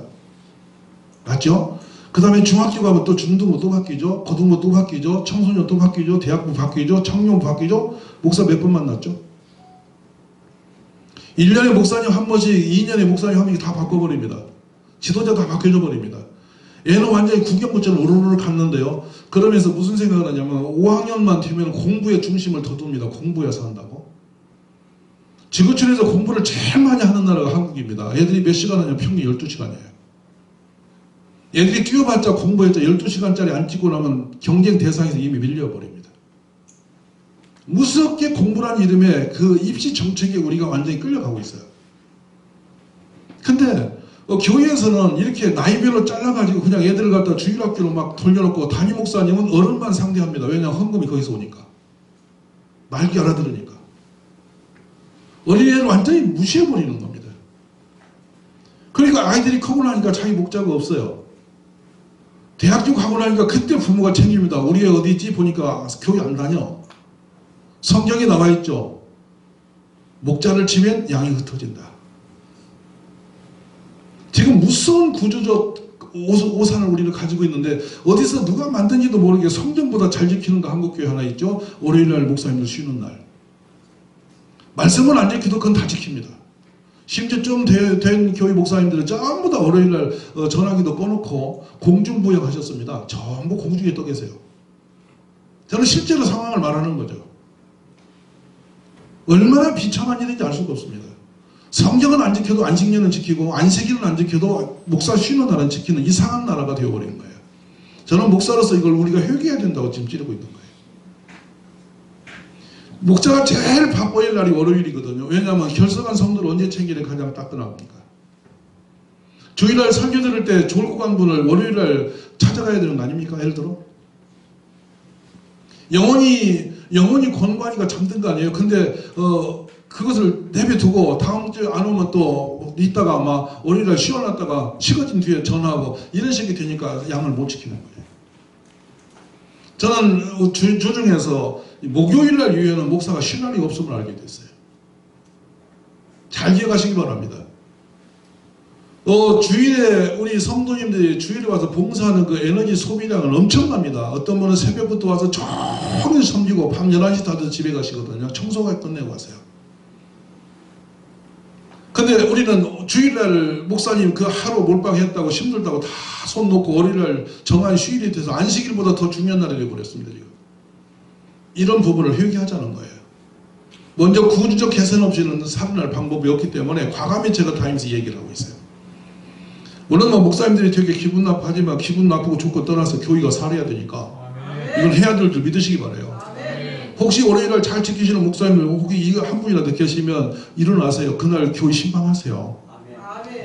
맞죠? 그 다음에 중학교 가면 또 중등부 또 바뀌죠. 고등부 또 바뀌죠. 청소년 또 바뀌죠. 대학부 바뀌죠. 청년부 바뀌죠. 목사 몇 번 만났죠? 1년에 목사님 한 번씩 2년에 목사님 한 번씩 다 바꿔버립니다. 지도자 다 바뀌어져 버립니다. 얘는 완전히 구경구처럼 우르르 갔는데요. 그러면서 무슨 생각을 하냐면 5학년만 되면 공부에 중심을 더 둡니다. 공부에서 한다고. 지구촌에서 공부를 제일 많이 하는 나라가 한국입니다. 애들이 몇 시간 하냐면 평균 12시간이에요. 애들이 뛰어봤자 공부했자 12시간짜리 안 찍고 나면 경쟁 대상에서 이미 밀려버립니다. 무섭게 공부란 이름의 그 입시 정책에 우리가 완전히 끌려가고 있어요. 근데 교회에서는 이렇게 나이별로 잘라가지고 그냥 애들을 갖다 주일학교로 막 돌려놓고 담임 목사님은 어른만 상대합니다. 왜냐하면 헌금이 거기서 오니까. 말귀 알아들으니까. 어린애를 완전히 무시해버리는 겁니다. 그러니까 아이들이 크고 나니까 자기 목자가 없어요. 대학교 가고 나니까 그때 부모가 챙깁니다. 우리 애 어디 있지? 보니까 교회 안 다녀. 성경에 나와 있죠. 목자를 치면 양이 흩어진다. 지금 무서운 구조적 오산을 우리는 가지고 있는데 어디서 누가 만든지도 모르게 성경보다 잘 지키는 거 한국교회 하나 있죠. 월요일날 목사님들 쉬는 날. 말씀은 안 지켜도 그건 다 지킵니다. 심지어 좀 된 교회 목사님들은 전부 다 월요일날 전화기도 꺼놓고 공중부양 하셨습니다. 전부 공중에 떠 계세요. 저는 실제로 상황을 말하는 거죠. 얼마나 비참한 일인지 알 수가 없습니다. 성경은 안 지켜도 안식년은 지키고 안식일은 안 지켜도 목사 쉬는 날은 지키는 이상한 나라가 되어버린 거예요. 저는 목사로서 이걸 우리가 회개해야 된다고 지금 찌르고 있는 거예요. 목사가 제일 바빠할 날이 월요일이거든요. 왜냐하면 결석한 성도를 언제 챙기는 가장 따끈합니까? 주일날 설교 들을 때 졸고 간 분을 월요일날 찾아가야 되는 거 아닙니까? 예를 들어 영혼이 권고하니까 잠든 거 아니에요. 근데 그것을 내버려두고 다음 주에 안 오면 또 있다가 막 월요일날 쉬어놨다가 식어진 뒤에 전화하고 이런 식이 되니까 양을 못 지키는 거예요. 저는 주중에서 목요일날 이후에는 목사가 쉴 날이 없음을 알게 됐어요. 잘 기억하시기 바랍니다. 주일에 우리 성도님들이 주일에 와서 봉사하는 그 에너지 소비량은 엄청납니다. 어떤 분은 새벽부터 와서 종일 섬기고 밤 11시 다 돼서 집에 가시거든요. 청소가 끝내고 가세요. 근데 우리는 주일날 목사님 그 하루 몰빵했다고 힘들다고 다 손 놓고 월요일날 정한 휴일이 돼서 안식일보다 더 중요한 날이 되어버렸습니다. 지금. 이런 부분을 회개하자는 거예요. 먼저 구조적 개선 없이는 살아날 방법이 없기 때문에 과감히 제가 타임스 얘기를 하고 있어요. 물론 뭐 목사님들이 되게 기분 나빠하지만 기분 나쁘고 좋고 떠나서 교회가 살아야 되니까 이건 해야 될 줄 믿으시기 바라요. 혹시 월요일날 잘 지키시는 목사님들 혹시 이거 한 분이라도 계시면 일어나세요. 그날 교회 신방하세요.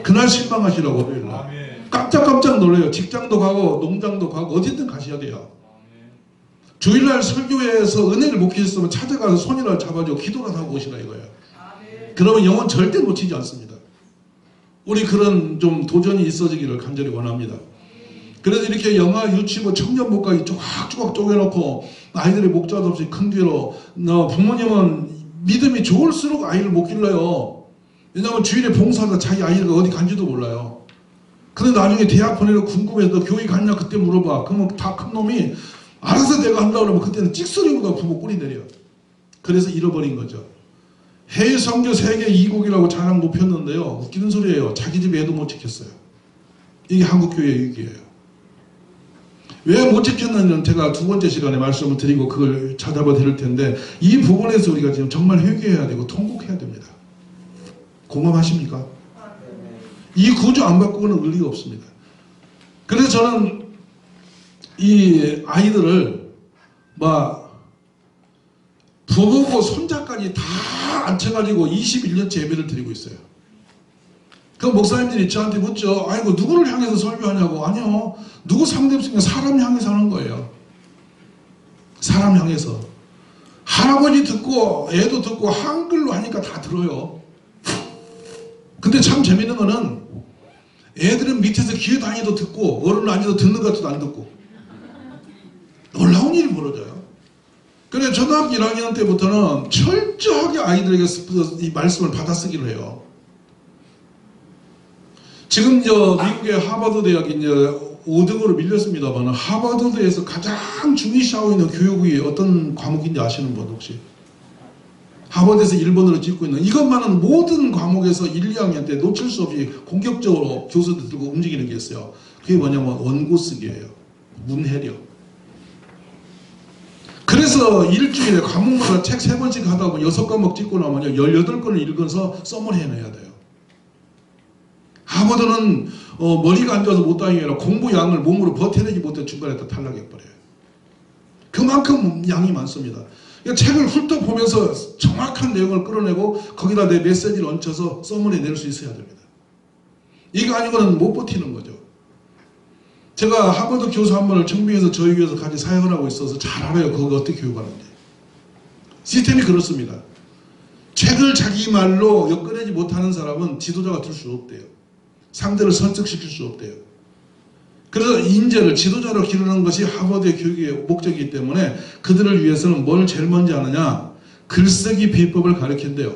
그날 신방하시라고 월요일날. 깜짝깜짝 놀래요. 직장도 가고 농장도 가고 어디든 가셔야 돼요. 주일날 설교회에서 은혜를 못 계셨으면 찾아가서 손이라도 잡아주고 기도라도 하고 오시라 이거예요. 그러면 영혼 절대 놓치지 않습니다. 우리 그런 좀 도전이 있어지기를 간절히 원합니다. 그래서 이렇게 영아, 유치부, 청년부까지 조각조각 쪼개놓고 아이들의 목자도 없이 큰 뒤로 부모님은 믿음이 좋을수록 아이를 못 길러요. 왜냐하면 주일에 봉사하다 자기 아이가 어디 간지도 몰라요. 근데 나중에 대학 보내러 궁금해서 너 교회 갔냐 그때 물어봐. 그러면 다 큰 놈이 알아서 내가 한다고 그러면 그때는 찍소리보다 부모 꿀이 내려. 그래서 잃어버린 거죠. 해외 선교 세계 2국이라고 자랑 높였는데요. 웃기는 소리예요. 자기 집 애도 못 지켰어요. 이게 한국교회의 위기예요. 왜 못 지켰는지는 제가 두 번째 시간에 말씀을 드리고 그걸 찾아봐 드릴 텐데 이 부분에서 우리가 지금 정말 회개해야 되고 통곡해야 됩니다. 공감하십니까? 이 구조 안 바꾸고는 의리가 없습니다. 그래서 저는 이 아이들을 막 부부고 손자까지 다 앉혀가지고 21년째 예배를 드리고 있어요. 그 목사님들이 저한테 묻죠. 아이고 누구를 향해서 설교하냐고. 아니요. 누구 상대없으니까 사람 향해서 하는 거예요. 사람 향해서. 할아버지 듣고 애도 듣고 한글로 하니까 다 들어요. 근데 참 재밌는 거는 애들은 밑에서 기회 다니도 듣고 어른은 앉아서 듣는 것 같아도 안 듣고 놀라운 일이 벌어져요. 그래 초등학교 1학년 때부터는 철저하게 아이들에게 이 말씀을 받아쓰기를 해요. 지금 미국의 하버드 대학이 이제 5등으로 밀렸습니다만 하버드대에서 가장 중요시하고 있는 교육이 어떤 과목인지 아시는 분 혹시? 하버드에서 1번으로 찍고 있는 이것만은 모든 과목에서 1, 2학년 때 놓칠 수 없이 공격적으로 교수들 들고 움직이는 게 있어요. 그게 뭐냐면 원고 쓰기예요. 문해력. 그래서 일주일에 과목마다 책 3번씩 하다 보면 6과목 찍고 나면 18권을 읽어서 써머리 해내야 돼요. 하버드는 머리가 안 좋아서 못 다니게 아니라 공부 양을 몸으로 버텨내지 못해 중간에 다 탈락해버려요. 그만큼 양이 많습니다. 그러니까 책을 훑어 보면서 정확한 내용을 끌어내고 거기다 내 메시지를 얹혀서 써머리 낼 수 있어야 됩니다. 이거 아니고는 못 버티는 거죠. 제가 하버드 교수 한 분을 청빙해서 저희 교회에서 같이 사역을 하고 있어서 잘 알아요. 그거 어떻게 교육하는지. 시스템이 그렇습니다. 책을 자기 말로 엮어내지 못하는 사람은 지도자가 될 수 없대요. 상대를 설득시킬 수 없대요. 그래서 인재를 지도자로 기르는 것이 하버드의 교육의 목적이기 때문에 그들을 위해서는 뭘 제일 먼저 하느냐? 글쓰기 비법을 가르친대요.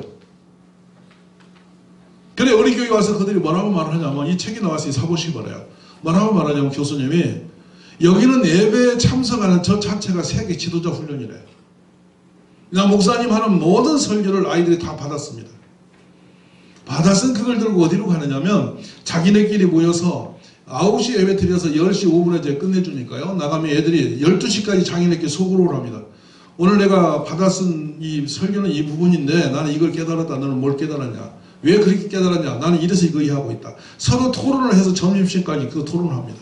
그래 우리 교회 와서 그들이 뭐라고 말을 하냐면 이 책이 나왔으니 사보시기 바라요. 뭐라고 말하냐면 교수님이 여기는 예배에 참석하는 저 자체가 세계 지도자 훈련이래요. 그냥 목사님 하는 모든 설교를 아이들이 다 받았습니다. 받았은 그걸 들고 어디로 가느냐면 자기네끼리 모여서 9시 예배 드려서 10시 5분에 이제 끝내주니까요. 나가면 애들이 12시까지 자기네끼리 소그룹을 합니다. 오늘 내가 받아쓴 이 설교는 이 부분인데 나는 이걸 깨달았다. 너는 뭘 깨달았냐? 왜 그렇게 깨달았냐? 나는 이래서 이거 이해하고 있다. 서로 토론을 해서 점심시간까지 그 토론을 합니다.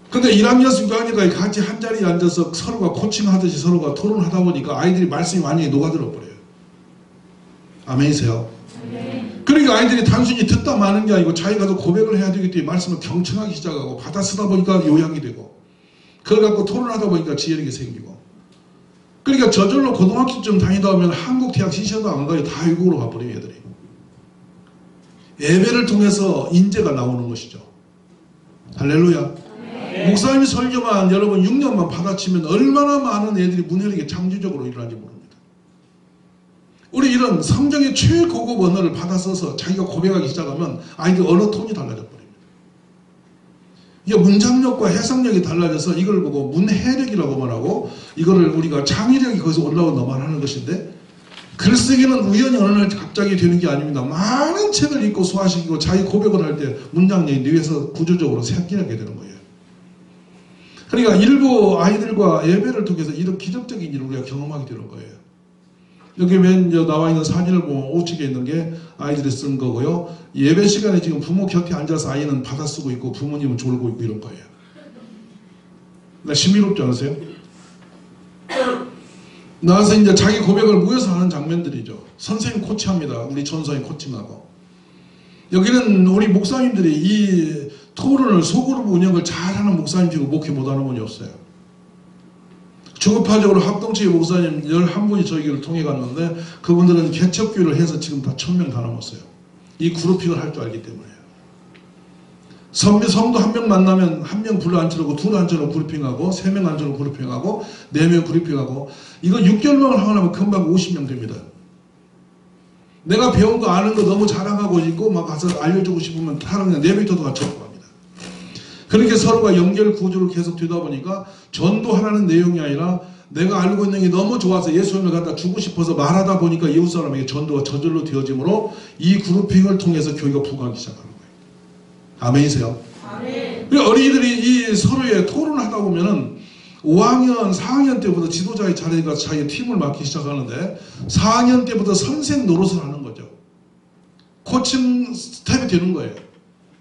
근데 1학년, 6학년까지 같이 한 자리에 앉아서 서로가 코칭하듯이 서로가 토론하다 보니까 아이들이 말씀이 많이 녹아들어 버려요. 아멘이세요? 네. 그러니까 아이들이 단순히 듣다 마는 게 아니고 자기가 고백을 해야 되기 때문에 말씀을 경청하기 시작하고 받아 쓰다 보니까 요약이 되고 그걸 갖고 토론하다 보니까 지혜력이 생기고 그러니까 저절로 고등학교쯤 다니다 오면 한국 대학 시셔도 안 가요. 다 외국으로 가버려요, 애들이. 예배를 통해서 인재가 나오는 것이죠. 할렐루야. 목사님이 설교만 여러분 6년만 받아치면 얼마나 많은 애들이 문혈에게 창조적으로 일어나는지 모릅니다. 우리 이런 성경의 최고급 언어를 받아 써서 자기가 고백하기 시작하면 아이들 언어 톤이 달라져 버립니다. 이게 문장력과 해석력이 달라져서 이걸 보고 문해력이라고 말하고 이거를 우리가 창의력이 거기서 올라온다 말하는 것인데 글쓰기는 우연히 어느 날 갑자기 되는 게 아닙니다. 많은 책을 읽고 소화시키고 자기 고백을 할 때 문장력이 뇌에서 구조적으로 생겨나게 되는 거예요. 그러니까 일부 아이들과 예배를 통해서 이런 기적적인 일을 우리가 경험하게 되는 거예요. 여기 맨 나와 있는 사진을 보면 우측에 있는 게 아이들이 쓴 거고요. 예배 시간에 지금 부모 곁에 앉아서 아이는 받아 쓰고 있고 부모님은 졸고 있고 이런 거예요. 신비롭지 않으세요? 나와서 이제 자기 고백을 모여서 하는 장면들이죠. 선생님 코치합니다. 우리 전사님 코칭하고. 여기는 우리 목사님들이 이 토론을 소그룹 운영을 잘하는 목사님 치고 목회 못하는 분이 없어요. 중업파적으로 합동체의 목사님 11분이 저희를 통해 갔는데 그분들은 개척교회를 해서 지금 다 1000명 다 넘었어요. 이 그룹핑을 할 줄 알기 때문에요. 성도 한 명 만나면 한 명 불러 앉혀놓고 둘 앉혀놓고 그룹핑하고 3명 앉혀놓고 그룹핑하고 4명 그룹핑하고 이거 6개월만 하고 나면 금방 50명 됩니다. 내가 배운 거 아는 거 너무 자랑하고 있고 막 가서 알려주고 싶으면 다른 그냥 내비터도 같이 적고 합니다. 그렇게 서로가 연결 구조를 계속 되다 보니까 전도하라는 내용이 아니라 내가 알고 있는 게 너무 좋아서 예수님을 갖다 주고 싶어서 말하다 보니까 이웃 사람에게 전도가 저절로 되어지므로 이 그룹핑을 통해서 교회가 부각하기 시작하는 거예요. 아멘이세요? 아멘. 어린이들이 이 서로의 토론을 하다 보면은 5학년, 4학년 때부터 지도자의 자리에 가서 자기의 팀을 맡기 시작하는데 4학년 때부터 선생 노릇을 하는 거죠. 코칭 스텝이 되는 거예요.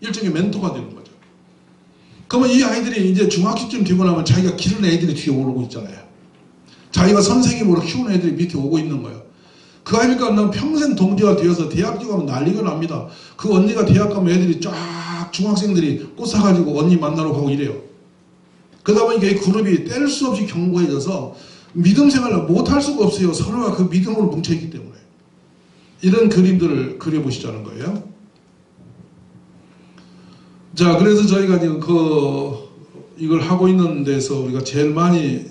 일종의 멘토가 되는 거죠. 그러면 이 아이들이 이제 중학교쯤 되고 나면 자기가 기른 애들이 뒤에 오르고 있잖아요. 자기가 선생님으로 키우는 애들이 밑에 오고 있는 거예요. 그 아이가 난 평생 동지가 되어서 대학교 가면 난리가 납니다. 그 언니가 대학 가면 애들이 쫙 중학생들이 꽃 사가지고 언니 만나러 가고 이래요. 그러다 보니까 이 그룹이 뗄 수 없이 견고해져서 믿음 생활을 못할 수가 없어요. 서로가 그 믿음으로 뭉쳐있기 때문에. 이런 그림들을 그려보시자는 거예요. 자, 그래서 저희가 지금 이걸 하고 있는 데서 우리가 제일 많이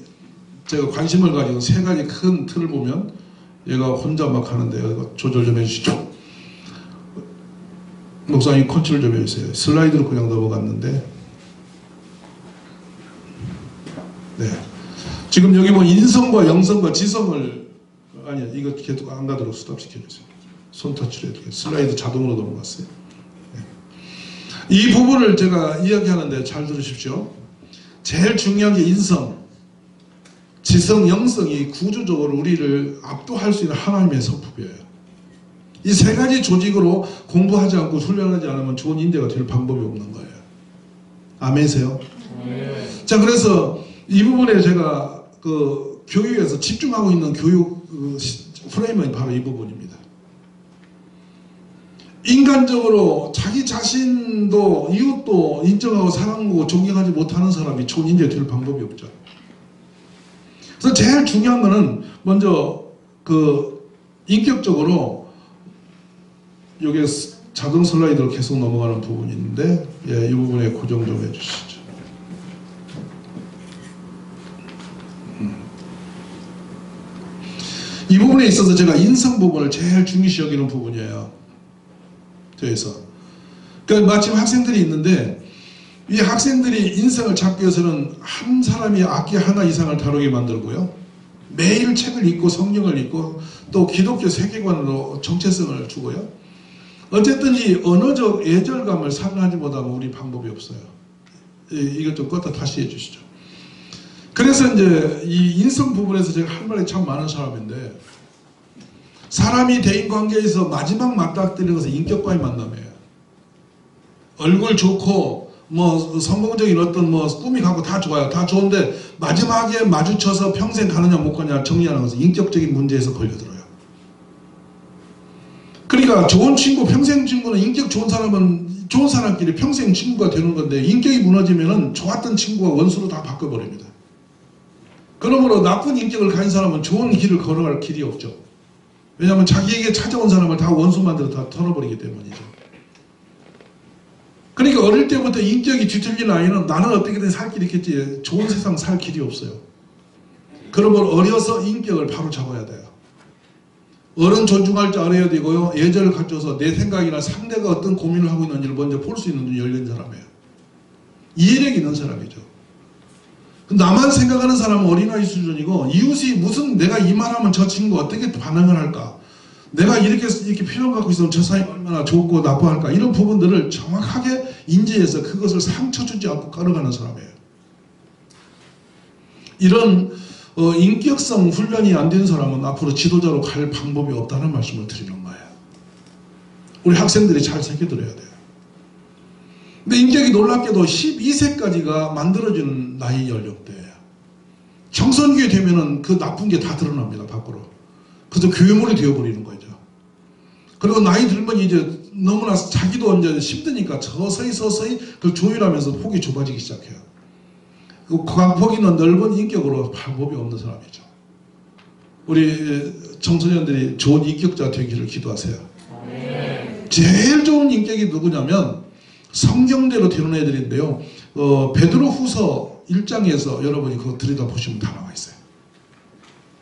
제가 관심을 가지고 세 가지 큰 틀을 보면 얘가 혼자 막 하는데 이거 조절 좀 해주시죠. 목사님 컨트롤 좀 해주세요. 슬라이드로 그냥 넘어갔는데 네. 지금 여기 보면 인성과 영성과 지성을 아니야 이거 계속 안 가도록 스톱시켜주세요. 손 터치를 해주세요. 슬라이드 자동으로 넘어갔어요. 네. 이 부분을 제가 이야기하는데 잘 들으십시오. 제일 중요한 게 인성, 지성, 영성이 구조적으로 우리를 압도할 수 있는 하나님의 성품이에요. 이 세 가지 조직으로 공부하지 않고 훈련하지 않으면 좋은 인재가 될 방법이 없는 거예요. 아멘이세요? 자, 그래서 이 부분에 제가 교육에서 집중하고 있는 교육 프레임은 바로 이 부분입니다. 인간적으로 자기 자신도 이웃도 인정하고 사랑하고 존경하지 못하는 사람이 좋은 인재가 될 방법이 없죠. 그래서 제일 중요한 거는 먼저 인격적으로 여기에 자동 슬라이드로 계속 넘어가는 부분이 있는데 이 부분에 고정 좀 해주시죠. 이 부분에 있어서 제가 인성 부분을 제일 중요시 여기는 부분이에요. 저에서 그러니까 마침 학생들이 있는데 이 학생들이 인성을 잡기 위해서는 한 사람이 악기 하나 이상을 다루게 만들고요. 매일 책을 읽고 성경을 읽고 또 기독교 세계관으로 정체성을 주고요. 어쨌든 이 언어적 애절감을 상하지 못하면 우리 방법이 없어요. 이걸 좀 껐다 다시 해주시죠. 그래서 이제 이 인성 부분에서 제가 할 말이 참 많은 사람인데 사람이 대인관계에서 마지막 맞닥뜨리는 것은 인격과의 만남이에요. 얼굴 좋고 뭐 성공적인 어떤 뭐 꿈이 가고 다 좋아요. 다 좋은데 마지막에 마주쳐서 평생 가느냐 못 가느냐 정리하는 것은 인격적인 문제에서 걸려들어요. 그러니까 좋은 친구, 평생 친구는 인격 좋은 사람은 좋은 사람끼리 평생 친구가 되는 건데 인격이 무너지면은 좋았던 친구가 원수로 다 바꿔버립니다. 그러므로 나쁜 인격을 가진 사람은 좋은 길을 걸어갈 길이 없죠. 왜냐하면 자기에게 찾아온 사람을 다 원수 만들어 다 털어버리기 때문이죠. 그러니까 어릴 때부터 인격이 뒤틀린 아이는 나는 어떻게든 살 길이 있겠지, 좋은 세상 살 길이 없어요. 그러므로 어려서 인격을 바로 잡아야 돼요. 어른 존중할 줄 알아야 되고요. 예절을 갖춰서 내 생각이나 상대가 어떤 고민을 하고 있는지를 먼저 볼 수 있는 눈이 열린 사람이에요. 이해력이 있는 사람이죠. 나만 생각하는 사람은 어린아이 수준이고, 이웃이 무슨 내가 이 말하면 저 친구 어떻게 반응을 할까, 내가 이렇게 표현 갖고 있으면 저 사람이 얼마나 좋고 나빠할까, 이런 부분들을 정확하게 인지해서 그것을 상처 주지 않고 걸어가는 사람이에요. 이런 인격성 훈련이 안 된 사람은 앞으로 지도자로 갈 방법이 없다는 말씀을 드리는 거예요. 우리 학생들이 잘 새겨들어야 돼요. 근데 인격이 놀랍게도 12세까지가 만들어지는 나이 연령대예요. 청소년기 되면은 그 나쁜 게 다 드러납니다, 밖으로. 그래서 교회물이 되어버리는 거죠. 그리고 나이 들면 이제 너무나 자기도 이제 힘드니까 서서히 그걸 조율하면서 폭이 좁아지기 시작해요. 그 폭이는 넓은 인격으로 방법이 없는 사람이죠. 우리 청소년들이 좋은 인격자 되기를 기도하세요. 제일 좋은 인격이 누구냐면 성경대로 되는 애들인데요. 베드로 후서 1장에서 여러분이 그거 들여다보시면 다 나와 있어요.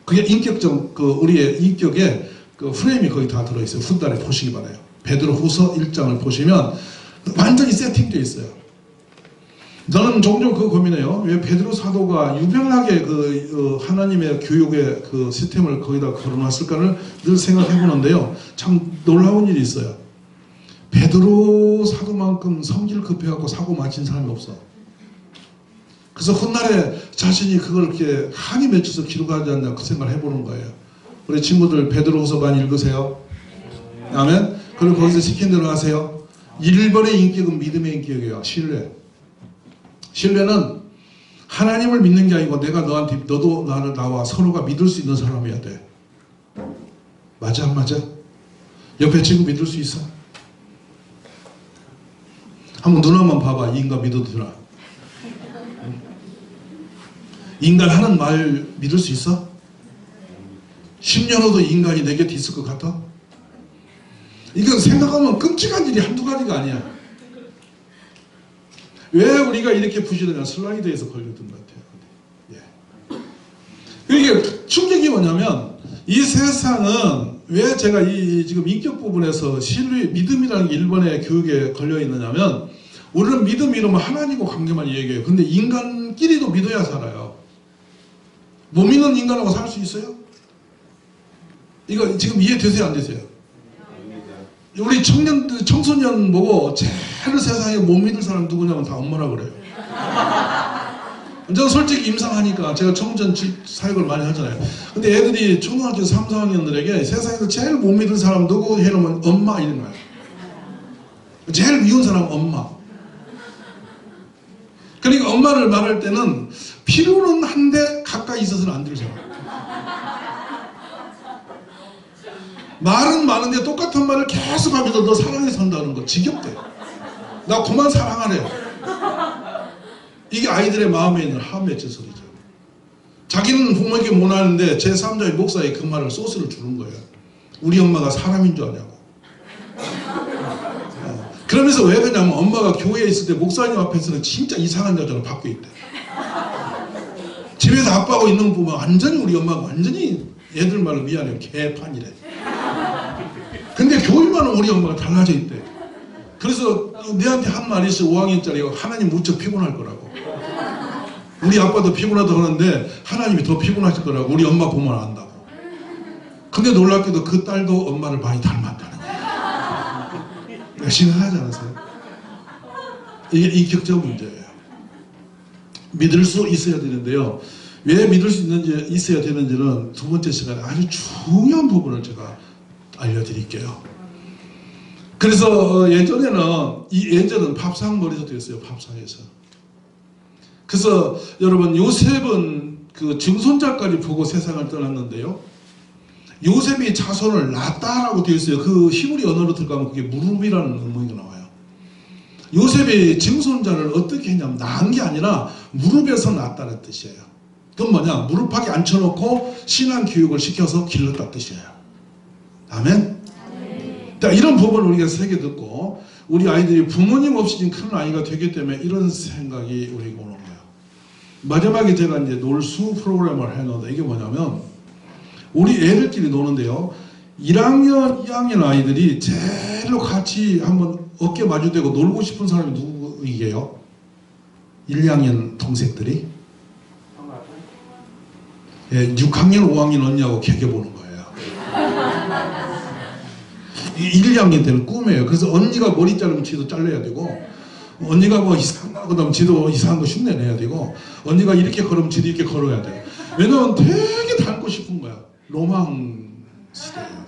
그게 인격적, 우리의 인격의 그 프레임이 거기 다 들어있어요. 훗날에 보시기 바라요. 베드로 후서 1장을 보시면 완전히 세팅되어 있어요. 저는 종종 그거 고민해요. 왜 베드로 사도가 유별나게 하나님의 교육의 그 시스템을 거기다 걸어놨을까를 늘 생각해 보는데요. 참 놀라운 일이 있어요. 베드로 사도만큼 성질 급해갖고 사고 맞힌 사람이 없어. 그래서 훗날에 자신이 그걸 이렇게 한이 맺혀서 기록하지 않나 그 생각을 해보는 거예요. 우리 친구들 베드로후서 많이 읽으세요. 아멘. 그리고 거기서 시킨 대로 하세요. 1번의 인격은 믿음의 인격이에요. 신뢰. 신뢰는 하나님을 믿는 게 아니고 내가 너한테, 너도 나와 서로가 믿을 수 있는 사람이어야 돼. 맞아 안 맞아? 옆에 친구 믿을 수 있어? 한번 눈 한번 봐봐. 이 인간 믿어도 되나? 인간 하는 말 믿을 수 있어? 10년 후도 인간이 내 곁에 있을 것 같아? 이건 생각하면 끔찍한 일이 한두 가지가 아니야. 왜 우리가 이렇게 부실하냐? 슬라이드에서 걸렸던 것 같아요. 예. 이게 충격이 뭐냐면 이 세상은 왜 제가 이 지금 인격 부분에서 신뢰, 믿음이라는 게 1번의 교육에 걸려 있느냐면 우리는 믿음 이러면 하나님과 관계만 얘기해요. 근데 인간끼리도 믿어야 살아요. 못 믿는 인간하고 살 수 있어요? 이거 지금 이해되세요? 안 되세요? 우리 청소년 보고 제일 세상에 못 믿을 사람 누구냐면 다 엄마라 그래요. 저는 솔직히 임상하니까 제가 청소년 사역을 많이 하잖아요. 근데 애들이 초등학교 3, 4학년들에게 세상에서 제일 못 믿을 사람 누구 해놓으면 엄마 이런 거예요. 제일 미운 사람 엄마. 그러니까 엄마를 말할 때는 필요는 한데 가까이 있어서는 안 들을 사람. 말은 많은데 똑같은 말을 계속 하면서 너 사랑해서 산다는 거 지겹대. 나 그만 사랑하래. 이게 아이들의 마음에 있는 함맺힌 소리죠. 자기는 부모에게 못하는데 제3자의 목사에 그 말을 소스를 주는 거예요. 우리 엄마가 사람인 줄 아냐고. 그러면서 왜 그러냐면 엄마가 교회에 있을 때 목사님 앞에서는 진짜 이상한 여자로 바뀌어 있대. 집에서 아빠하고 있는 거 보면 완전히 우리 엄마가 완전히 애들 말을 미안해요. 개판이래. 근데 교회만은 우리 엄마가 달라져 있대. 그래서 내한테 한 말이 있어. 5학년짜리가 하나님 무척 피곤할 거라고. 우리 아빠도 피곤하다고 하는데 하나님이 더 피곤하실 거라고 우리 엄마 보면 안다고. 근데 놀랍게도 그 딸도 엄마를 많이 닮았다는 거예요. 심각하지 않으세요? 이게 인격적 문제예요. 믿을 수 있어야 되는데요. 왜 믿을 수 있어야 되는지는 두 번째 시간에 아주 중요한 부분을 제가 알려드릴게요. 그래서 예전에는 이 예전은 밥상 머리도 됐어요. 밥상에서. 그래서 여러분 요셉은 그 증손자까지 보고 세상을 떠났는데요. 요셉이 자손을 낳았다라고 되어 있어요. 그 히브리 언어로 들어가면 그게 무릎이라는 의미가 나와요. 요셉이 증손자를 어떻게 했냐면 낳은 게 아니라 무릎에서 낳았다는 뜻이에요. 그건 뭐냐? 무릎팍에 앉혀놓고 신앙 교육을 시켜서 길렀다는 뜻이에요. 아멘? 자, 이런 부분을 우리가 새겨 듣고 우리 아이들이 부모님 없이 지금 큰 아이가 되기 때문에 이런 생각이 우리가 오는 거예요. 마지막에 제가 이제 놀수 프로그램을 해놓는데 이게 뭐냐면 우리 애들끼리 노는데요. 1학년, 2학년 아이들이 제일로 같이 한번 어깨 마주대고 놀고 싶은 사람이 누구이게요? 1, 2학년 동생들이? 예, 6학년, 5학년 언니하고 개겨보는 거예요. 1, 2학년 때는 꿈이에요. 그래서 언니가 머리 자르면 지도 잘라야 되고 언니가 뭐 이상한 거 그다음 지도 이상한 거 흉내내야 되고 언니가 이렇게 걸으면 지도 이렇게 걸어야 돼요. 왜냐면 되게 닮고 싶은 거야. 로망 시대예요.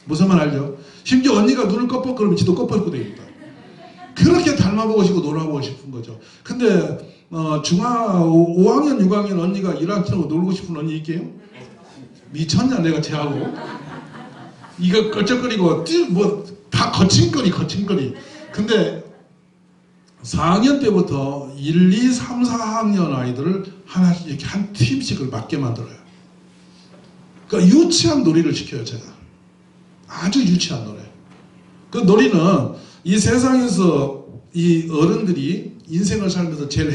무슨 말 알죠? 심지어 언니가 눈을 껌뻑 그러면 지도 껌뻑 되겠다. 그렇게 닮아보고 싶고 놀아보고 싶은 거죠. 근데 5학년, 6학년 언니가 1학년하고 놀고 싶은 언니 있게요? 미쳤냐 내가 쟤하고? 이거 껄쩍거리고 다 거친거리. 근데 4학년 때부터 1, 2, 3, 4학년 아이들을 하나씩 이렇게 한 팀씩을 맞게 만들어요. 그러니까 유치한 놀이를 시켜요, 제가. 아주 유치한 노래. 그 놀이는 이 세상에서 이 어른들이 인생을 살면서 제일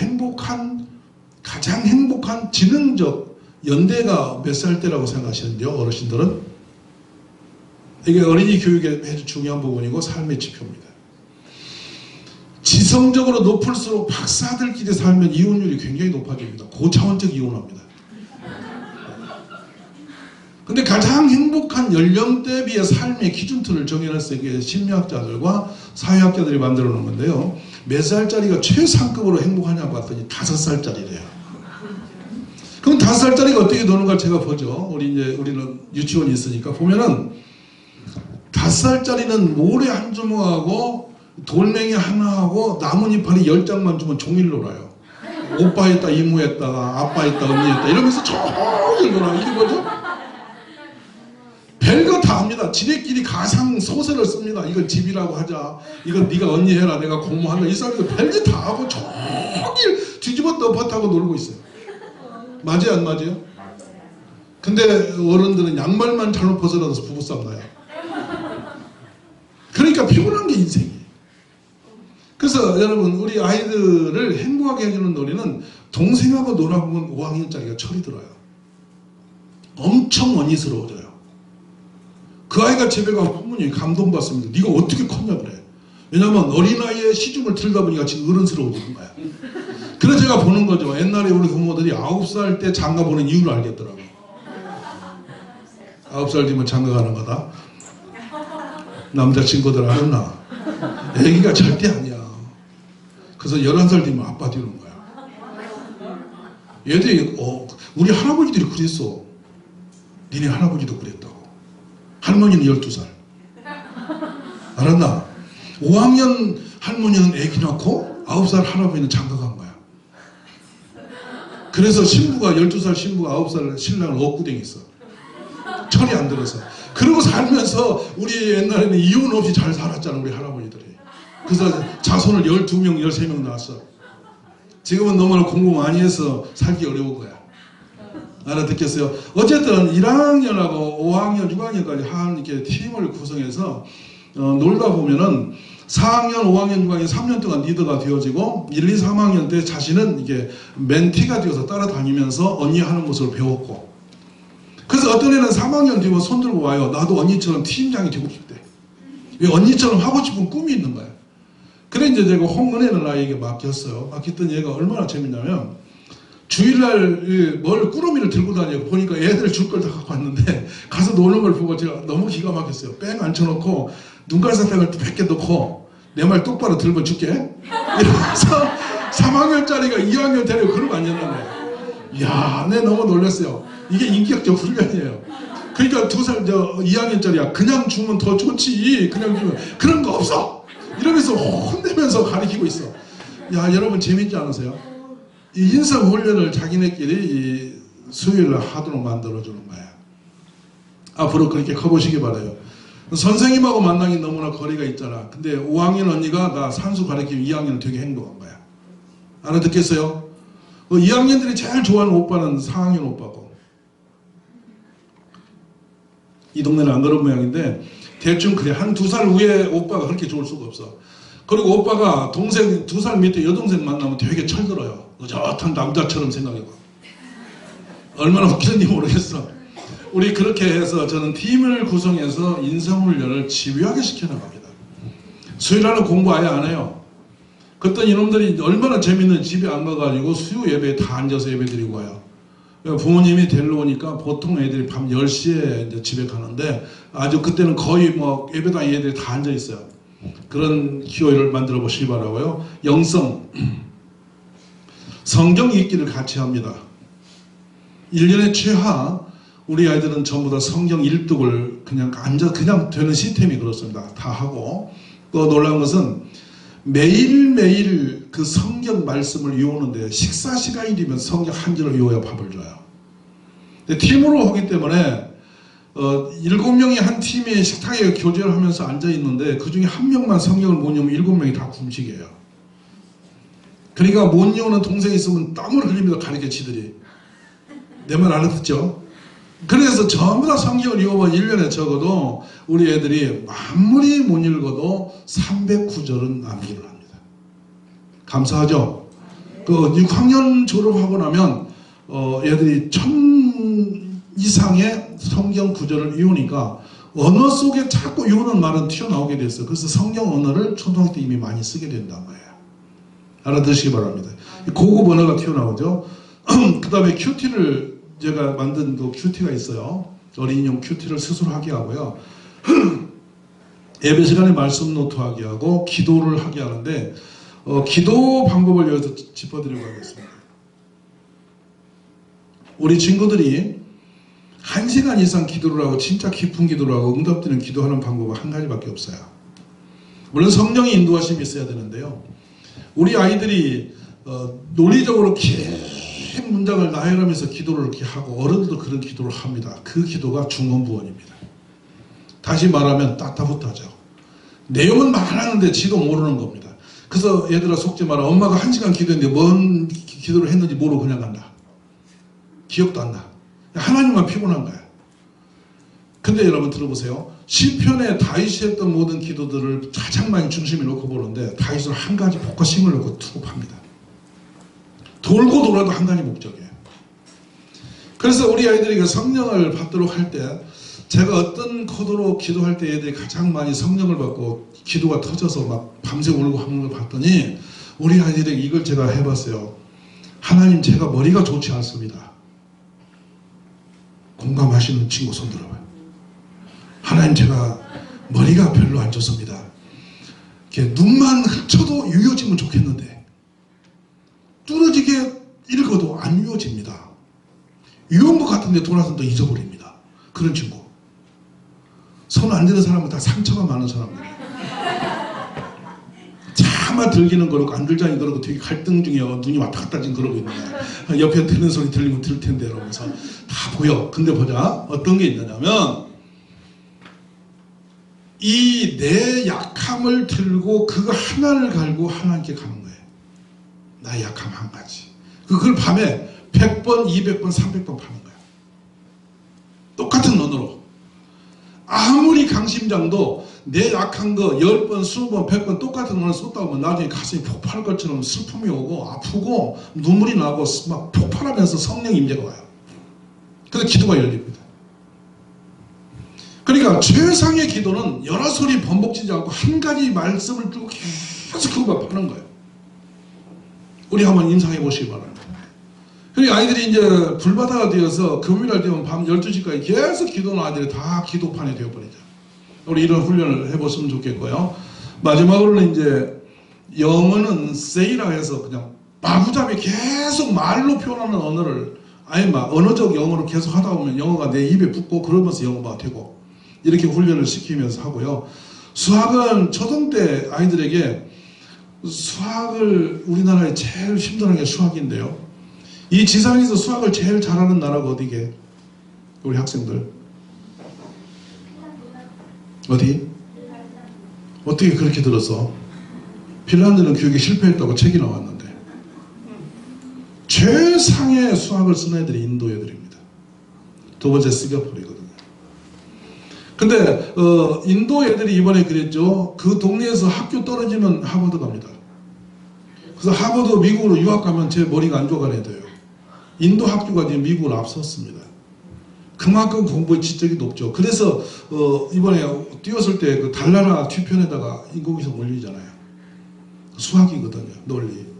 가장 행복한 지능적 연대가 몇 살 때라고 생각하시는데요, 어르신들은? 이게 어린이 교육의 아주 중요한 부분이고 삶의 지표입니다. 지성적으로 높을수록 박사들끼리 살면 이혼율이 굉장히 높아집니다. 고차원적 이혼합니다. 근데 가장 행복한 연령대비의 삶의 기준틀을 정해놨어요. 이게 심리학자들과 사회학자들이 만들어 놓은 건데요. 몇 살짜리가 최상급으로 행복하냐고 봤더니 5살짜리래요. 그럼 5살짜리가 어떻게 노는가 제가 보죠. 우리는 유치원이 있으니까 보면은 5살짜리는 모래 한 주먹하고 돌멩이 하나하고 나뭇잎파리 10장만 주면 종일 놀아요. 오빠 했다, 이모 했다가 아빠 했다, 언니 했다 이러면서 종일 놀아요. 이게 뭐죠? 별거 다 합니다. 지네끼리 가상 소설을 씁니다. 이건 집이라고 하자. 이건 네가 언니 해라. 내가 고모한다. 이 사람들 별거 다 하고 종일 뒤집어 엎어타고 놀고 있어요. 맞아요, 안 맞아요? 근데 어른들은 양말만 잘못 벗어나서 부부싸움 나요. 그러니까 피곤한 게 인생이에요. 그래서 여러분 우리 아이들을 행복하게 해주는 놀이는 동생하고 놀아보면 5학년짜리가 철이 들어요. 엄청 원희스러워져요. 그 아이가 집에 가면 부모님이 감동받습니다. 네가 어떻게 컸냐 그래. 왜냐면 어린아이의 시중을 들다 보니까 지금 어른스러워지는 거야. 그래서 제가 보는 거죠. 옛날에 우리 부모들이 9살 때 장가 보는 이유를 알겠더라고요. 9살 뒤면 장가 가는 거다. 남자친구들 알았나? 애기가 절대 아니야. 그래서 11살 뒤면 아빠 되는 거야. 얘들이 우리 할아버지들이 그랬어. 니네 할아버지도 그랬다고. 할머니는 12살. 알았나? 5학년 할머니는 애기 낳고 9살 할아버지는 장가 간 거야. 그래서 12살 신부가 9살 신랑을 엇구댕이 했어. 철이 안 들어서. 그러고 살면서 우리 옛날에는 이혼 없이 잘 살았잖아, 우리 할아버지들이. 그래서 자손을 12명, 13명 낳았어. 지금은 너무나 공부 많이 해서 살기 어려운 거야. 알아듣겠어요? 어쨌든 1학년하고 5학년, 6학년까지 이렇게 팀을 구성해서 놀다 보면은 4학년, 5학년, 6학년 3년 동안 리더가 되어지고 1, 2, 3학년 때 자신은 이게 멘티가 되어서 따라다니면서 언니 하는 모습을 배웠고, 그래서 어떤 애는 3학년 뒤면 손 들고 와요. 나도 언니처럼 팀장이 되고 싶대. 왜 언니처럼 하고 싶은 꿈이 있는 거야. 그래 이제 제가 홍은혜는 아이에게 맡겼어요. 맡겼더니 얘가 얼마나 재밌냐면 주일날 뭘 꾸러미를 들고 다니고 보니까 애들 줄 걸 다 갖고 왔는데 가서 노는 걸 보고 제가 너무 기가 막혔어요. 뺑 앉혀놓고 눈깔사탕을 100개 넣고 내 말 똑바로 들고 줄게 이러면서 3학년짜리가 2학년 데리고 그러고 앉았는데, 이야, 내 너무 놀랐어요. 이게 인격적 훈련이에요. 그러니까 2학년짜리야 그냥 주면 더 좋지, 그냥 주면 그런 거 없어 이러면서 혼내면서 가르치고 있어. 야, 여러분 재밌지 않으세요? 이 인성 훈련을 자기네끼리 이 수요일날 하도록 만들어주는 거예요. 앞으로 그렇게 커보시기 바라요. 선생님하고 만나기 너무나 거리가 있잖아. 근데 5학년 언니가 나 산수 가르치면 2학년은 되게 행복한 거야. 알아듣겠어요? 2학년들이 제일 좋아하는 오빠는 4학년 오빠고, 이 동네는 안 그런 모양인데 대충 그래. 한 2살 위에 오빠가 그렇게 좋을 수가 없어. 그리고 오빠가 동생 2살 밑에 여동생 만나면 되게 철들어요. 의젓한 남자처럼 생각해봐. 얼마나 웃기는지 모르겠어. 우리 그렇게 해서 저는 팀을 구성해서 인성훈련을 집요하게 시켜나갑니다. 수요일날은 공부 아예 안 해요. 그랬더니 이놈들이 얼마나 재밌는, 집에 안 가가지고 수요 예배에 다 앉아서 예배 드리고 와요. 부모님이 데리러 오니까 보통 애들이 밤 10시에 이제 집에 가는데 아주 그때는 거의 뭐 예배당 애들이 다 앉아 있어요. 그런 기회를 만들어 보시기 바라고요. 영성, 성경 읽기를 같이 합니다. 1년에 최하 우리 아이들은 전부 다 성경 1독을 그냥 되는 시스템이 그렇습니다. 다 하고, 또 놀라운 것은 매일매일 그 성경 말씀을 외우는데 식사 시간이 되면 성경 한 절을 외워야 밥을 줘요. 근데 팀으로 하기 때문에 7명이 한 팀에 식탁에 교제를 하면서 앉아 있는데 그 중에 한 명만 성경을 못 외우면 7명이 다 굶식이에요. 그러니까 못 외우는 동생이 있으면 땀을 흘립니다. 가르쳐 지들이. 내 말 알아듣죠? 그래서 전부 다 성경을 외우면 1년에 적어도 우리 애들이 아무리 못 읽어도 309절은 암기를 합니다. 감사하죠? 그 6학년 졸업하고 나면 애들이 1000 이상의 성경 구절을 외우니까 언어 속에 자꾸 외우는 말은 튀어나오게 됐어요. 그래서 성경 언어를 초등학교 때 이미 많이 쓰게 된단 말이에요. 알아두시기 바랍니다. 고급 언어가 튀어나오죠. 그 다음에 큐티를 제가 만든 그 큐티가 있어요. 어린이용 큐티를 스스로 하게 하고요. 예배 시간에 말씀 노트 하게 하고 기도를 하게 하는데 기도 방법을 여기서 짚어드리려고 하겠습니다. 우리 친구들이 1시간 이상 기도를 하고 진짜 깊은 기도를 하고 응답되는 기도하는 방법은 한 가지밖에 없어요. 물론 성령의 인도하심이 있어야 되는데요. 우리 아이들이 논리적으로 긴 문장을 나열하면서 기도를 이렇게 하고 어른들도 그런 기도를 합니다. 그 기도가 중언부언입니다. 다시 말하면 따따붙하죠. 내용은 많았는데 지도 모르는 겁니다. 그래서 얘들아 속지 마라. 엄마가 1시간 기도했는데 뭔 기도를 했는지 모르고 그냥 간다. 기억도 안 나. 하나님만 피곤한 거야. 근데 여러분 들어보세요. 시편에 다윗이 했던 모든 기도들을 가장 많이 중심에 놓고 보는데 다윗은 한 가지 포커싱을 놓고 투급합니다. 돌고 돌아도 한 가지 목적이에요. 그래서 우리 아이들이 성령을 받도록 할 때 제가 어떤 코드로 기도할 때 애들이 가장 많이 성령을 받고 기도가 터져서 막 밤새 울고 하는 걸 봤더니 우리 아이들에게 이걸 제가 해봤어요. 하나님 제가 머리가 좋지 않습니다. 공감하시는 친구 손 들어봐요. 하나님 제가 머리가 별로 안 좋습니다. 눈만 흩쳐도 유효지면 좋겠는데 뚫어지게 읽어도 안 유효집니다. 유효한 것 같은데 돌아서 또 잊어버립니다. 그런 친구. 손 안 드는 사람은 다 상처가 많은 사람들이에요. 차마 들기는 그러고 안 들자니 그러고 되게 갈등 중에 눈이 왔다 갔다 지금 그러고 있는 거야. 옆에 드는 소리 들리면 들 텐데 이러면서 다 보여. 근데 보자. 어떤 게 있느냐면 이 내 약함을 들고 그거 하나를 갈고 하나님께 가는 거예요. 나의 약함 한 가지. 그걸 밤에 100번, 200번, 300번 파는 거야. 똑같은 언어로. 아무리 강심장도 내 약한 거 10번, 20번, 100번 똑같은 언어를 썼다 보면 나중에 가슴이 폭발할 것처럼 슬픔이 오고 아프고 눈물이 나고 막 폭발하면서 성령 임재가 와요. 그래서 기도가 열립니다. 그러니까 최상의 기도는 여러 소리 번복지지 않고 한 가지 말씀을 두고 계속 그것만 파는 거예요. 우리 한번 임상해 보시기 바랍니다. 그러니까 아이들이 이제 불바다가 되어서 금요일날 되면 밤 12시까지 계속 기도하는 아이들이 다 기도판이 되어버리죠. 우리 이런 훈련을 해보시면 좋겠고요. 마지막으로는 이제 영어는 세이라 해서 그냥 마구잡이 계속 말로 표현하는 언어를 아예 막 언어적 영어로 계속 하다 보면 영어가 내 입에 붙고 그러면서 영어가 되고 이렇게 훈련을 시키면서 하고요. 수학은 초등 때 아이들에게 수학을 우리나라에 제일 힘들어하는 게 수학인데요. 이 지상에서 수학을 제일 잘하는 나라가 어디게? 우리 학생들. 어디? 어떻게 그렇게 들었어? 핀란드는 교육에 실패했다고 책이 나왔는데 제일 최상의 수학을 쓰는 애들이 인도 애들입니다. 두 번째 싱가포르거든요. 근데 인도 애들이 이번에 그랬죠. 그 동네에서 학교 떨어지면 하버드 갑니다. 그래서 하버드 미국으로 유학 가면 제 머리가 안 좋아가는 애들요. 인도 학교가 지금 미국을 앞섰습니다. 그만큼 공부의 지적이 높죠. 그래서 이번에 뛰었을 때 그 달나라 뒤편에다가 인공위성 올리잖아요. 수학이거든요. 논리.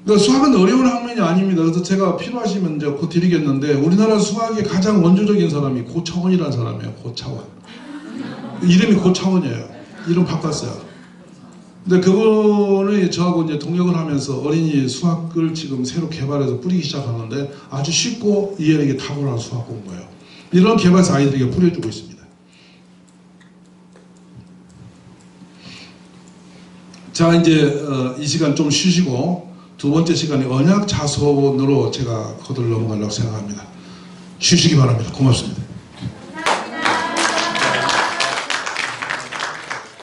그러니까 수학은 어려운 학문이 아닙니다. 그래서 제가 필요하시면 이제 곧 드리겠는데 우리나라 수학의 가장 원조적인 사람이 고차원이라는 사람이에요. 고차원. 이름이 고차원이에요. 이름 바꿨어요. 근데 그분이 저하고 이제 동역을 하면서 어린이 수학을 지금 새로 개발해서 뿌리기 시작하는데 아주 쉽고 이해력이 탁월한 수학 공부예요. 이런 개발사 아이들에게 뿌려주고 있습니다. 자, 이제 이 시간 좀 쉬시고 두 번째 시간에 언약 자손으로 제가 거들러 넘어가려고 생각합니다. 쉬시기 바랍니다. 고맙습니다.